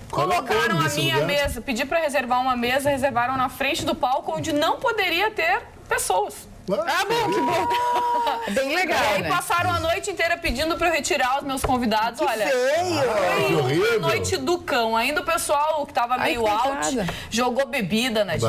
Colocaram nome a desse minha lugar? mesa, pedi para reservar uma mesa, reservaram na frente do palco onde não poderia ter pessoas. Ah, bom, que bom. Bem legal, E aí né? passaram a noite inteira pedindo para eu retirar os meus convidados. Olha, Feio! que horrível. foi uma noite do cão. Ainda o pessoal que tava meio coitada. out jogou bebida na gente.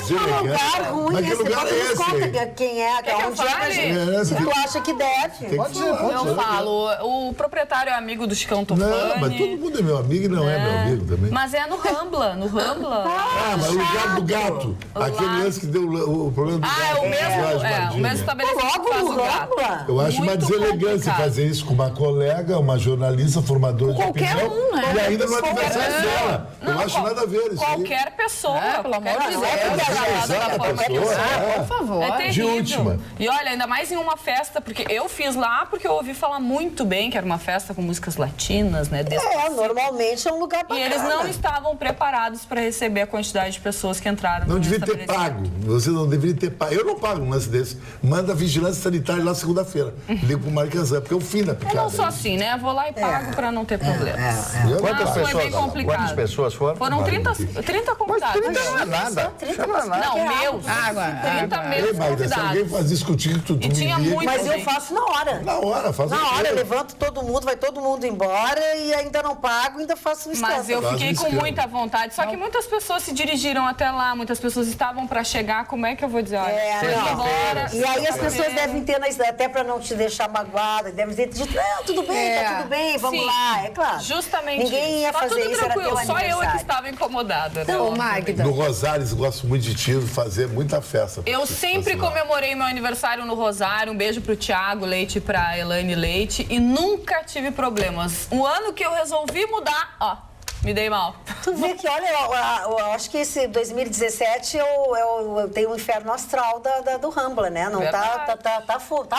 Foi um lugar ruim Mas que esse. lugar é Nos conta esse? quem é, que eu onde é que a fale? gente... Se tu acha que deve. Pode ser, pode Eu ser. falo, o proprietário é amigo do Chicão Tofani. Não, mas todo mundo é meu amigo e não é meu amigo também. Mas é no Rambla, Ah, mas o lugar do gato. Aquele lance que deu o problema do gato. Ah, é o mesmo, Lá de o Varginha. mesmo estabelecimento que Logo faz no o gato. Rambla. Eu acho uma Muito deselegância complicado. fazer isso com uma colega, uma jornalista, formadora de Qualquer opinião, um, né? e ainda no aniversário Não, dela. Eu acho nada a ver isso aí. Qualquer pessoa. pelo amor de qualquer Deus. pessoa É tratada exato, da forma que pessoa, for. Por favor. É terrível. De última. E olha, ainda mais em uma festa, porque eu fiz lá porque eu ouvi falar muito bem que era uma festa com músicas latinas, né? Normalmente é um lugar E bacana. eles não estavam preparados para receber a quantidade de pessoas que entraram Não no devia ter estabelecimento. pago. Você não deveria ter pago. Eu não pago um lance desse. Manda a vigilância sanitária lá segunda-feira. Ligo pro Marquesan, porque é o fim da picada. Eu não sou assim, né? Vou lá e pago para não ter problemas. Quantas Foi pessoas? bem complicado. Quantas pessoas foram? Foram 30 convidados. 30 não é nada. 30 Não é nada. Não, meus. Água, 30 água. meus Ei, Magda, se alguém convidados. faz isso contigo, tu E tinha me liga. muito- Mas eu também. faço na hora. Na hora, faz Na o hora, eu quê? levanto todo mundo, vai todo mundo embora e ainda não pago, ainda faço um escândalo. Mas eu Faz um fiquei com escândalo. muita vontade. Só que muitas pessoas se dirigiram até lá, muitas pessoas estavam para chegar. Como é que eu vou dizer? Olha, foi não. embora. E aí as pessoas devem ter, até para não te deixar magoada, devem ter dito, não, tudo bem, tá tudo bem, vamos Sim, lá. É claro. Justamente. Ninguém ia Tá fazer tudo isso, era tranquilo, teu só eu é que aniversário. estava incomodada. Né? Ô, Magda. No Rosales, gosto muito de ti, fazer muita festa. Eu sempre comemorei meu aniversário no Rosário. Um beijo pro Thiago Leite e pra Elaine Leite. E nunca tive problemas. O ano que eu resolvi mudar, ó, Me dei mal. Tu vê que, olha, eu acho que esse 2017 eu tenho o inferno astral do Rambla, né? Não tá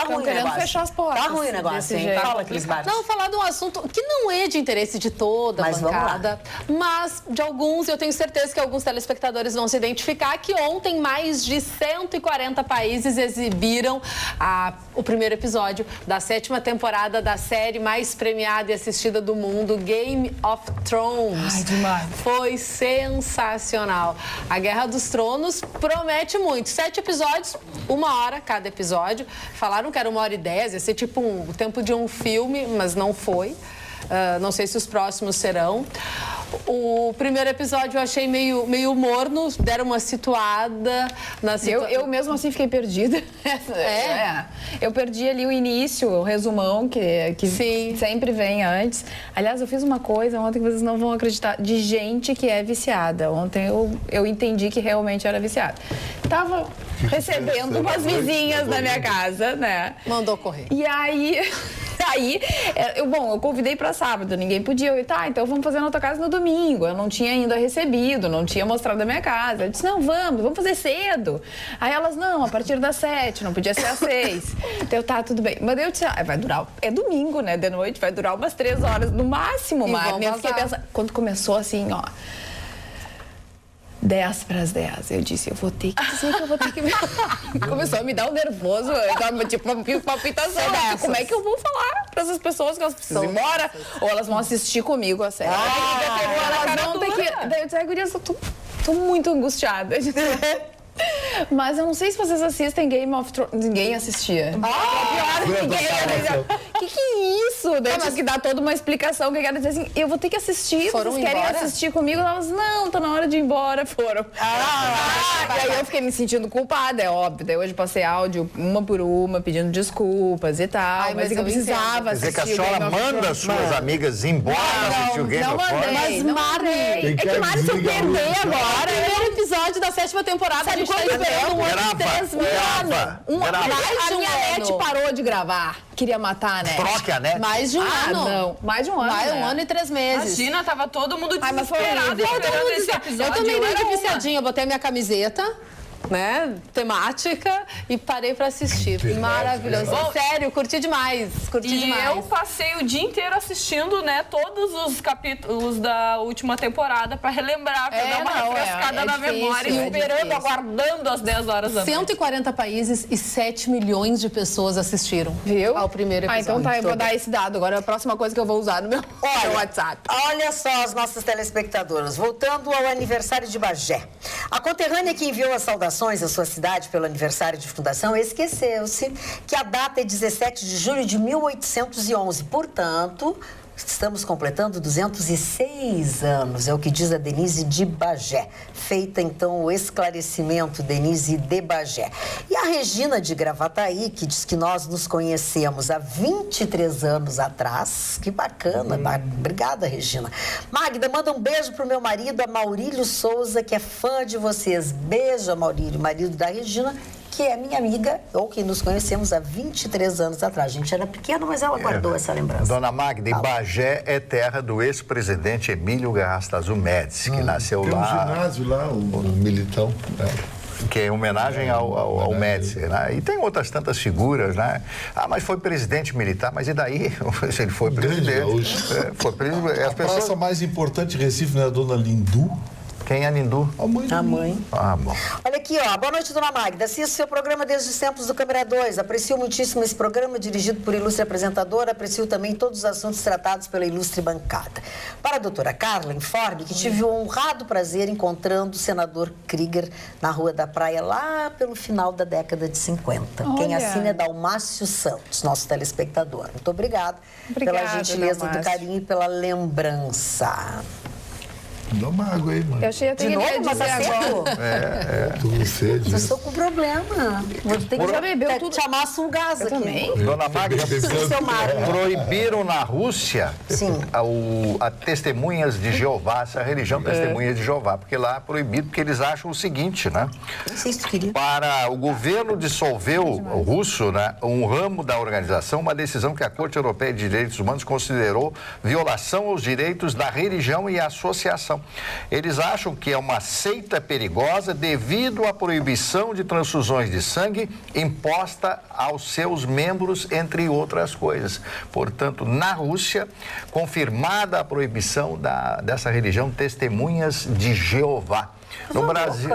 ruim o negócio. Fechar as portas. Tá ruim o negócio, hein? Fala, Cris Barros. Não, falar de um assunto que não é de interesse de toda a bancada, mas de alguns, eu tenho certeza que alguns telespectadores vão se identificar, que ontem mais de 140 países exibiram o primeiro episódio da 7ª temporada da série mais premiada e assistida do mundo, Game of Thrones. Ai, demais. Foi sensacional. A Guerra dos Tronos promete muito. 7 episódios, 1 hora cada episódio. Falaram que era 1h10, ia ser tipo o tempo de um filme, mas não foi. Não sei se os próximos serão. O primeiro episódio eu achei meio morno, deram uma situada na situação. Eu mesmo assim fiquei perdida. Eu perdi ali o início, o resumão, que sempre vem antes. Aliás, eu fiz uma coisa ontem que vocês não vão acreditar, de gente que é viciada. Ontem eu entendi que realmente era viciada. Tava recebendo umas vizinhas na minha casa, né? Mandou correr. E aí eu convidei para sábado, ninguém podia. Então vamos fazer na tua casa no domingo. Eu não tinha ainda recebido, não tinha mostrado a minha casa. Eu disse, não, vamos fazer cedo. Aí elas, não, a partir das 7, não podia ser às 6. Então, tudo bem. Mas eu disse, vai durar, é domingo, né, de noite, vai durar umas 3 horas no máximo, Magna. Eu fiquei pensando, quando começou assim, 10 para as 10. Eu disse, eu vou ter que dizer que eu vou ter que... Começou a me dar um nervoso, tipo uma palpitação. Como é que eu vou falar para essas pessoas que elas precisam ir embora? Ou elas vão assistir comigo a série? Elas vão ter que... Daí eu disse, gurias, eu tô muito angustiada. Mas eu não sei se vocês assistem Game of Thrones. Ninguém assistia. Ninguém assistia. Que é isso? Daí tive que dar toda uma explicação. Que era dizer assim, eu vou ter que assistir. Vocês querem assistir comigo? Elas, não, tá na hora de ir embora. Foram. E aí eu fiquei me sentindo culpada, é óbvio. Daí hoje passei áudio uma por uma, pedindo desculpas e tal. Mas eu precisava assistir. Quer dizer que a senhora manda suas amigas embora assistir o Game of Thrones? Mas Mari, é que Mari, se eu perder agora... É o primeiro episódio da 7ª temporada. A gente tá esperando 1 ano e 3 meses. A minha net parou de gravar. Queria matar a net. Troque a net? Mais de um ano. Não, mais de um ano. Mais 1 ano e 3 meses. Imagina, tava todo mundo desesperado esperando esse episódio. Eu também dei viciadinha, eu botei a minha camiseta, né, temática, e parei pra assistir. Maravilhoso. Sério, curti demais. Eu passei o dia inteiro assistindo, né, todos os capítulos da última temporada pra relembrar, pra dar uma refrescada na memória, esperando, aguardando as 10 horas da noite. 140 países e 7 milhões de pessoas assistiram. Viu? Ao primeiro episódio. Então tá, eu vou dar esse dado. Agora é a próxima coisa que eu vou usar no meu WhatsApp. Olha só as nossas telespectadoras. Voltando ao aniversário de Bagé. A conterrânea que enviou a saudação à sua cidade pelo aniversário de fundação, esqueceu-se que a data é 17 de julho de 1811. Portanto, estamos completando 206 anos, é o que diz a Denise de Bagé. Feita, então, o esclarecimento, Denise de Bagé. E a Regina de Gravataí, que diz que nós nos conhecemos há 23 anos atrás. Que bacana. Obrigada, Regina. Magda, manda um beijo pro meu marido, a Maurílio Souza, que é fã de vocês. Beijo, Maurílio, marido da Regina, que é minha amiga, ou que nos conhecemos há 23 anos atrás. A gente era pequeno, mas ela guardou essa lembrança. Dona Magda, e Bagé é terra do ex-presidente Emílio Garrastazu Médici, que nasceu tem lá. Tem um ginásio lá, o Militão. Que é em homenagem ao Médici, né? E tem outras tantas figuras, né? Mas foi presidente militar, mas e daí? Se ele foi presidente. Foi presidente. A praça mais importante de Recife não é a Dona Lindu? Quem é a Lindu? A mãe. Ah, bom. Olha aqui, boa noite, Dona Magda. Assisto seu programa desde os tempos do Câmera 2. Aprecio muitíssimo esse programa, dirigido por ilustre apresentadora. Aprecio também todos os assuntos tratados pela ilustre bancada. Para a doutora Carla, informe que tive o honrado prazer encontrando o senador Krieger na Rua da Praia, lá pelo final da década de 50. Olha. Quem assina é Dalmácio Santos, nosso telespectador. Muito obrigada pela gentileza do carinho e pela lembrança. Dá uma água aí, mano. Eu achei até que ele ia dizer agora. Tô com sede. Eu estou com problema. Vou ter que Já bebeu tudo. chamar gás aqui. Também. Dona Magda, Seu Mário. proibiram na Rússia Sim. a Testemunhas de Jeová, essa religião Testemunhas de Jeová, porque lá é proibido, porque eles acham o seguinte, né? Não sei se tu queria. Para o governo dissolveu o russo, né, um ramo da organização, uma decisão que a Corte Europeia de Direitos Humanos considerou violação aos direitos da religião e associação. Eles acham que é uma seita perigosa devido à proibição de transfusões de sangue imposta aos seus membros, entre outras coisas. Portanto, na Rússia, confirmada a proibição dessa religião Testemunhas de Jeová. No Brasil,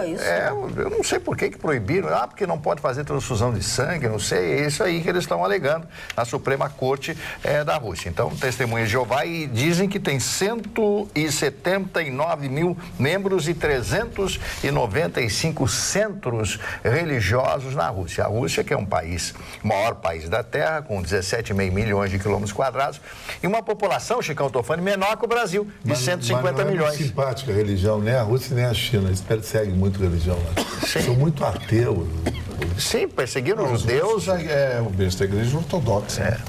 eu não sei por que proibiram, porque não pode fazer transfusão de sangue, não sei, é isso aí que eles estão alegando na Suprema Corte da Rússia. Então, Testemunhas de Jeová, e dizem que tem 179 mil membros e 395 centros religiosos na Rússia. A Rússia, que é um país, o maior país da Terra, com 17,5 milhões de quilômetros quadrados, e uma população, Chicão Tofani, menor que o Brasil, de 150 milhões. É simpática a religião, nem a Rússia nem a China. Eles perseguem muito a religião lá. São muito ateus. Sim, perseguiram os judeus. O berço da igreja ortodoxa.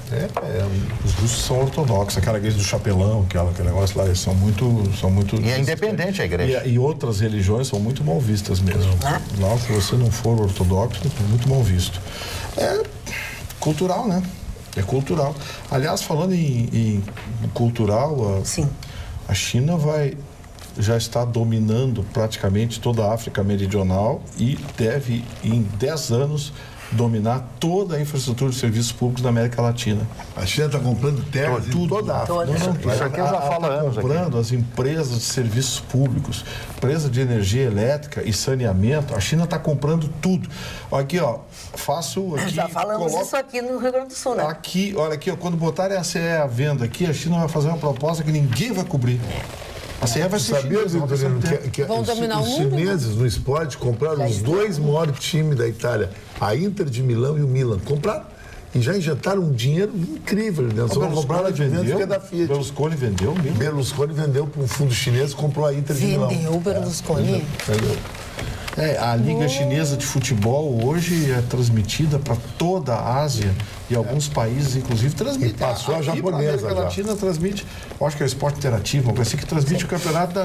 Os russos são ortodoxos. Aquela igreja do chapelão, aquele negócio lá, eles são muito... E é independente a igreja. E outras religiões são muito mal vistas mesmo. Lá, se você não for ortodoxo, é muito mal visto. É cultural, né? É cultural. Aliás, falando em cultural, a China já está dominando praticamente toda a África Meridional e deve, em 10 anos, dominar toda a infraestrutura de serviços públicos da América Latina. A China está comprando terras em toda a África. Isso aqui eu já falo há anos. Está comprando as empresas de serviços públicos, empresa de energia elétrica e saneamento. A China está comprando tudo. Aqui, faço... Aqui, já falamos isso aqui no Rio Grande do Sul, né? Aqui, olha aqui, quando botarem a CE à venda aqui, a China vai fazer uma proposta que ninguém vai cobrir. A CE vai ser Sabia, Vitorino, que vão dominar os o mundo, chineses no esporte compraram os dois maiores times da Itália, a Inter de Milão e o Milan. Compraram e já injetaram um dinheiro incrível. Nós vamos comprar a Juventus, que é da Fiat. Berlusconi vendeu mesmo? Berlusconi vendeu para um fundo chinês, comprou a Inter de Milão. Vendeu o Berlusconi? Vendeu. A Liga Chinesa de Futebol hoje é transmitida para toda a Ásia e alguns países, inclusive, transmite. E passou a japonesa. A América Latina transmite, eu acho que é o Esporte Interativo, uma coisa assim, que transmite o campeonato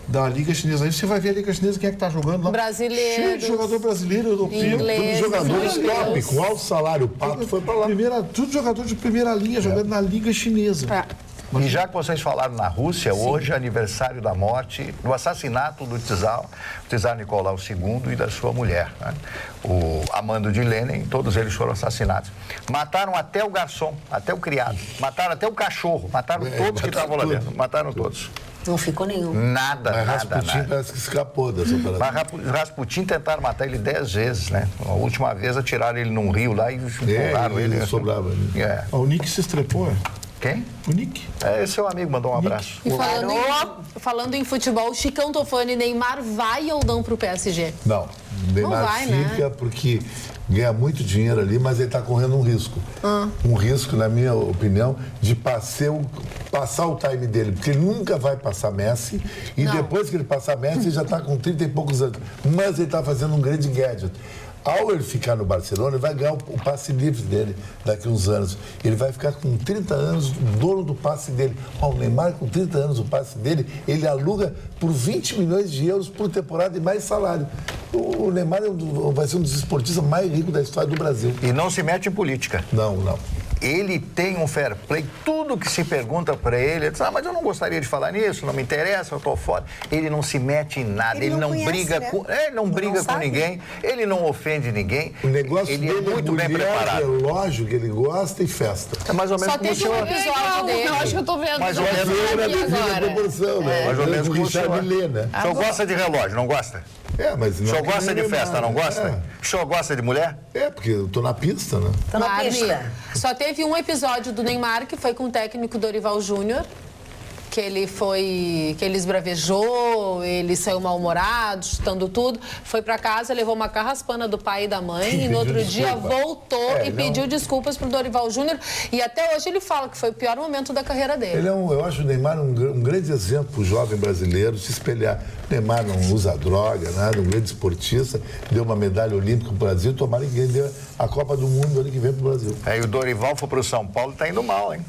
da Liga Chinesa. Aí você vai ver a Liga Chinesa, quem é que está jogando lá? Brasileiro. Cheio de jogador brasileiro, europeu. Inglês, Jogadores top, com alto salário. O Pato foi para lá. Tudo jogador de primeira linha, jogando na Liga Chinesa. E já que vocês falaram na Rússia, hoje é aniversário da morte, do assassinato do Tsar Nicolau II e da sua mulher, né? O Amando de Lenin, todos eles foram assassinados. Mataram até o garçom, até o criado, mataram até o cachorro, mataram todos que estavam lá dentro, mataram todos. Não ficou nenhum. Nada. Rasputin parece que escapou dessa operação. Mas Rasputin tentaram matar ele 10 vezes, né? A última vez atiraram ele num rio lá e empurraram ele. Sobrava ali. O Nick se estrepou, Quem? O Nick. Esse seu amigo mandou um abraço. E falando em futebol, Chicão Tofani, Neymar vai ou não pro PSG? Não, Neymar vai, fica, né? Porque ganha muito dinheiro ali, mas ele está correndo um risco. Um risco, na minha opinião, de passar o time dele, porque ele nunca vai passar Messi, e depois que ele passar Messi, ele já está com 30 e poucos anos. Mas ele está fazendo um grande gadget. Ao ele ficar no Barcelona, ele vai ganhar o passe livre dele daqui a uns anos. Ele vai ficar com 30 anos, dono do passe dele. O Neymar, com 30 anos, o passe dele, ele aluga por 20 milhões de euros por temporada e mais salário. O Neymar vai ser um dos esportistas mais ricos da história do Brasil. E não se mete em política. Não. Ele tem um fair play, tudo que se pergunta para ele, ele diz, mas eu não gostaria de falar nisso, não me interessa, eu tô fora. Ele não se mete em nada, ele não conhece, briga, né? Ele não briga com ninguém, ele não ofende ninguém. O negócio ele dele é muito bem preparado. Relógio que ele gosta e festa. É mais ou menos Só como o teve um senhor. episódio dele. Eu acho que eu tô vendo. Mais ou menos proporção, né? Mais ou menos como o senhor. Né? O senhor gosta de relógio, não gosta? Mas não. O senhor gosta de festa, não gosta? O senhor gosta de mulher? Porque eu tô na pista, né? Tá na pista. Só teve um episódio do Neymar, que foi com o técnico Dorival Júnior. que ele esbravejou, ele saiu mal-humorado, chutando tudo, foi pra casa, levou uma carraspana do pai e da mãe e no outro dia voltou e pediu desculpas pro Dorival Júnior e até hoje ele fala que foi o pior momento da carreira dele. Eu acho o Neymar um grande exemplo para o jovem brasileiro se espelhar. O Neymar não usa droga, nada, um grande esportista, deu uma medalha olímpica pro Brasil, tomara que ele dê a Copa do Mundo ano que vem pro Brasil. E o Dorival foi pro São Paulo, tá indo mal, hein?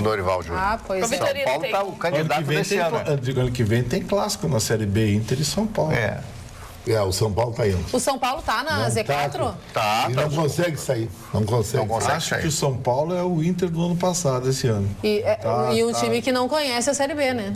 Dorival Júnior. Ah, pois é. São Paulo tá o candidato desse ano. Ano que vem tem clássico na Série B, Inter e São Paulo. O São Paulo tá indo. O São Paulo tá na Z4? Tá. E não consegue sair. Não consegue Acho sair. que o São Paulo é o Inter do ano passado, esse ano. E um time que não conhece a Série B, né?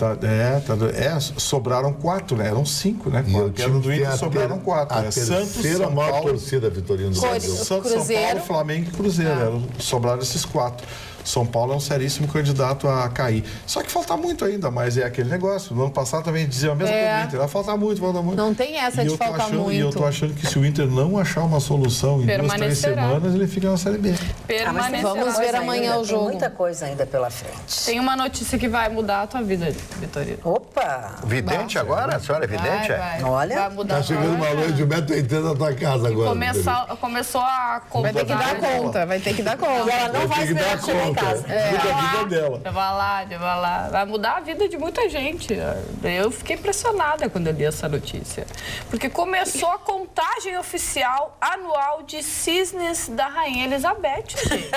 Sobraram 4, né? Eram 5, né? E o Porque do Inter sobraram 4. A Santos, terceira São maior Paulo, torcida, Vitorino, do Brasil. Santos, São Paulo, Flamengo e Cruzeiro. Sobraram esses 4. São Paulo é um seríssimo candidato a cair. Só que falta muito ainda, mas é aquele negócio. No ano passado também dizia a mesma coisa do Inter. Falta muito. Não tem essa de faltar muito. E eu tô achando que se o Inter não achar uma solução em 2, 3 semanas, ele fica na Série B. Vamos ver amanhã o jogo. Tem muita coisa ainda pela frente. Tem uma notícia que vai mudar a tua vida, Vitorino. Opa! Vidente agora? A senhora é vidente? Vai. Olha, vai mudar. Tá chegando uma loja de 1,80 m na tua casa agora. Começou a Vai ter que dar conta, vai ter que dar conta. e ela não vai esperar chegar em casa. Muda a vida dela. Vai lá. Vai mudar a vida de muita gente. Eu fiquei impressionada quando eu li essa notícia. Porque começou a contagem oficial anual de cisnes da Rainha Elizabeth, gente.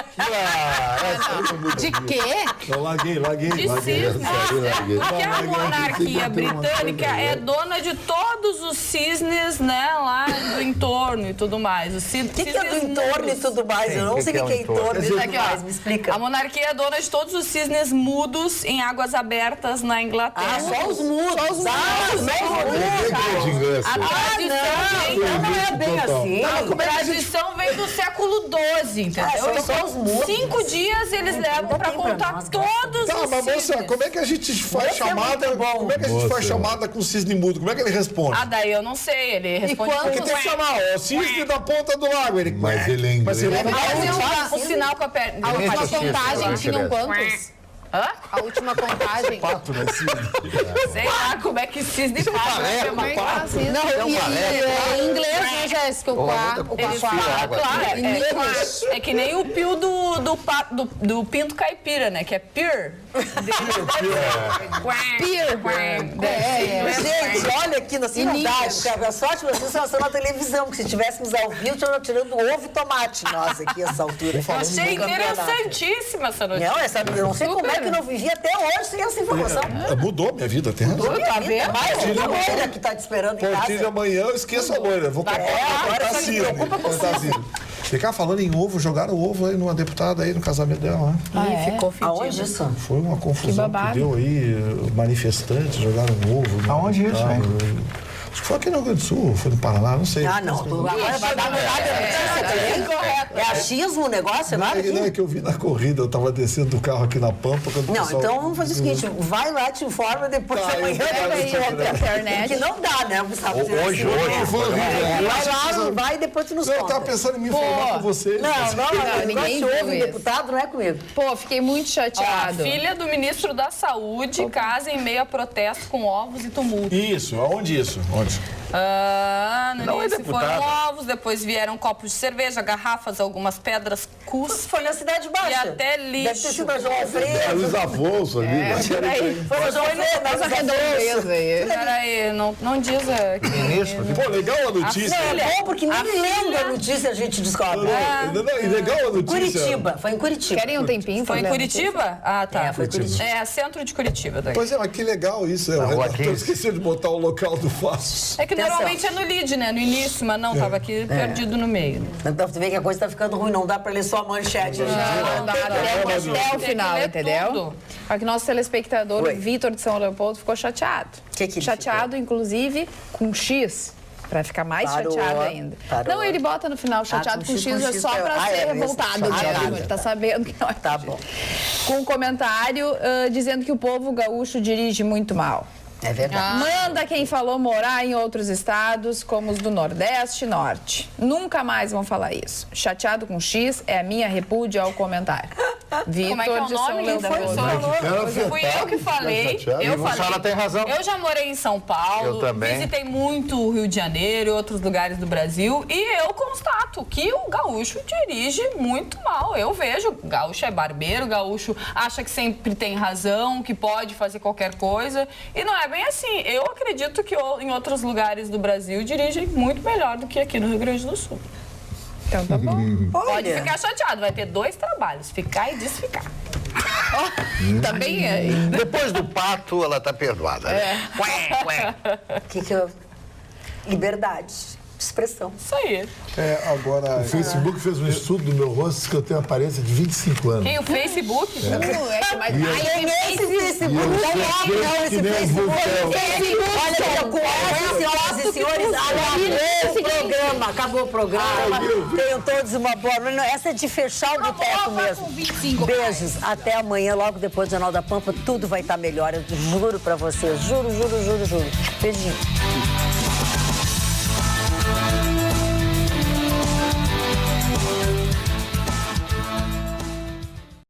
De quê? Eu larguei. De cisnes. Porque a monarquia britânica é dona de todos os cisnes, né, lá do entorno e tudo mais. Os O que é do entorno e tudo mais? Eu não sei o que é entorno e tudo mais. Me explica. A monarquia é dona de todos os cisnes mudos em águas abertas na Inglaterra. Só os mudos. Não é bem assim. A tradição vem do século XII, entendeu? Só os mudos. 5 dias eles levam pra contar todos os Mas moça, cisnes. como é que a gente faz chamada? Como é que a gente faz chamada com o cisne mudo? Como é que ele responde? Daí eu não sei, ele responde... Porque tem que chamar, o cisne da ponta do lago. Ele... Mas ele é inglês. O sinal com a perna. A última contagem tinham quantos? Hã? A última contagem. Sei lá como é que cisne faz. Não, e em inglês, né, Jéssica? O Eles falam, claro, é que nem o pio do pinto caipira, né? Que é pir. Gente, olha aqui na cidade, a sorte vocês são na televisão, que se estivéssemos ao vivo, tirando ovo e tomate nós aqui nessa altura. Achei interessantíssima essa notícia. Eu não sei como é que eu não vivi até hoje sem essa informação. Mudou minha vida, tem razão. Tá vendo? Mais uma loira que tá te esperando em Portilho casa. amanhã, eu esqueço a loira. Vou agora só me preocupa com cisne. Ficar falando em ovo, jogaram ovo aí numa deputada aí no casamento dela. Né? Ficou fedido. Aonde isso? Foi uma confusão que deu aí, manifestantes jogaram ovo. Aonde isso, hein? Acho que foi aqui no Rio Grande do Sul, foi no Paraná, não sei. Não. Agora vai dar é achismo o negócio, não é que eu vi na corrida, eu tava descendo do carro aqui na Pampa. Então vamos fazer o seguinte, vai lá, te informa, depois amanhã internet. Que não dá, né, Gustavo? Hoje foi horrível. Vai lá, vai e depois tu nos conta. Eu tava pensando em me informar com vocês. Não, ninguém ouve deputado, não é comigo. Pô, fiquei muito chateado. Filha do ministro da Saúde casa em meio a protesto com ovos e tumulto. Isso, aonde isso? Onde? No início foram ovos, depois vieram copos de cerveja, garrafas, algumas pedras, cus. Foi na Cidade Baixa. E até lixo. Deve ter sido a João Alfredo. Luiz Afonso ali. Foi na João Alfredo, Essa redondeza aí. Peraí, não diz aqui. Ministro? Pô, legal a notícia. É bom, porque nem lendo a notícia a gente descobre. Legal a notícia. Curitiba, foi em Curitiba. Querem um tempinho? Foi em Curitiba? Ah, tá. Foi em Curitiba. É, centro de Curitiba. Daí. Pois é, mas que legal isso. Eu esqueci de botar o local do Fassos. É que normalmente é no lead, né? No início, mas não, tava aqui perdido no meio. Então, tu vê que a coisa tá ficando ruim, não dá pra ler só a manchete. Não dá até o final, entendeu? Olha que nosso telespectador, o Vitor de São Leopoldo, ficou chateado. Chateado, inclusive, com X. Pra ficar mais chateado ainda. Não, ele bota no final, chateado com X é só pra ser revoltado mesmo. Ele tá sabendo que não é. Tá bom. Com um comentário dizendo que o povo gaúcho dirige muito mal. É verdade. Manda quem falou morar em outros estados, como os do Nordeste e Norte. Nunca mais vão falar isso. Chateado com X é a minha repúdia ao comentário. Vitor Como é que é o de São nome, Linda? Leopoldo. Fui eu que falei. A senhora tem razão. Eu já morei em São Paulo. Eu também. Visitei muito o Rio de Janeiro e outros lugares do Brasil. E eu constato que o gaúcho dirige muito mal. Eu vejo, o gaúcho é barbeiro, o gaúcho acha que sempre tem razão, que pode fazer qualquer coisa. E não é bem assim. Eu acredito que em outros lugares do Brasil dirigem muito melhor do que aqui no Rio Grande do Sul. Então tá bom. Pode ficar chateado, vai ter 2 trabalhos, ficar e desficar. Também é. Depois do pato, ela tá perdoada. Né? Que eu... Liberdade de expressão. Isso aí. Agora... O Facebook fez um estudo do meu rosto que eu tenho aparência de 25 anos. Quem? O Facebook? Esse Facebook não, esse Facebook. Olha, senhoras e senhores, acabou o programa. Tenham todos uma boa noite. Essa é de fechar o boteco mesmo. Beijos. Até amanhã, logo depois do Jornal da Pampa, tudo vai estar melhor. Eu juro pra vocês. Juro. Beijinho.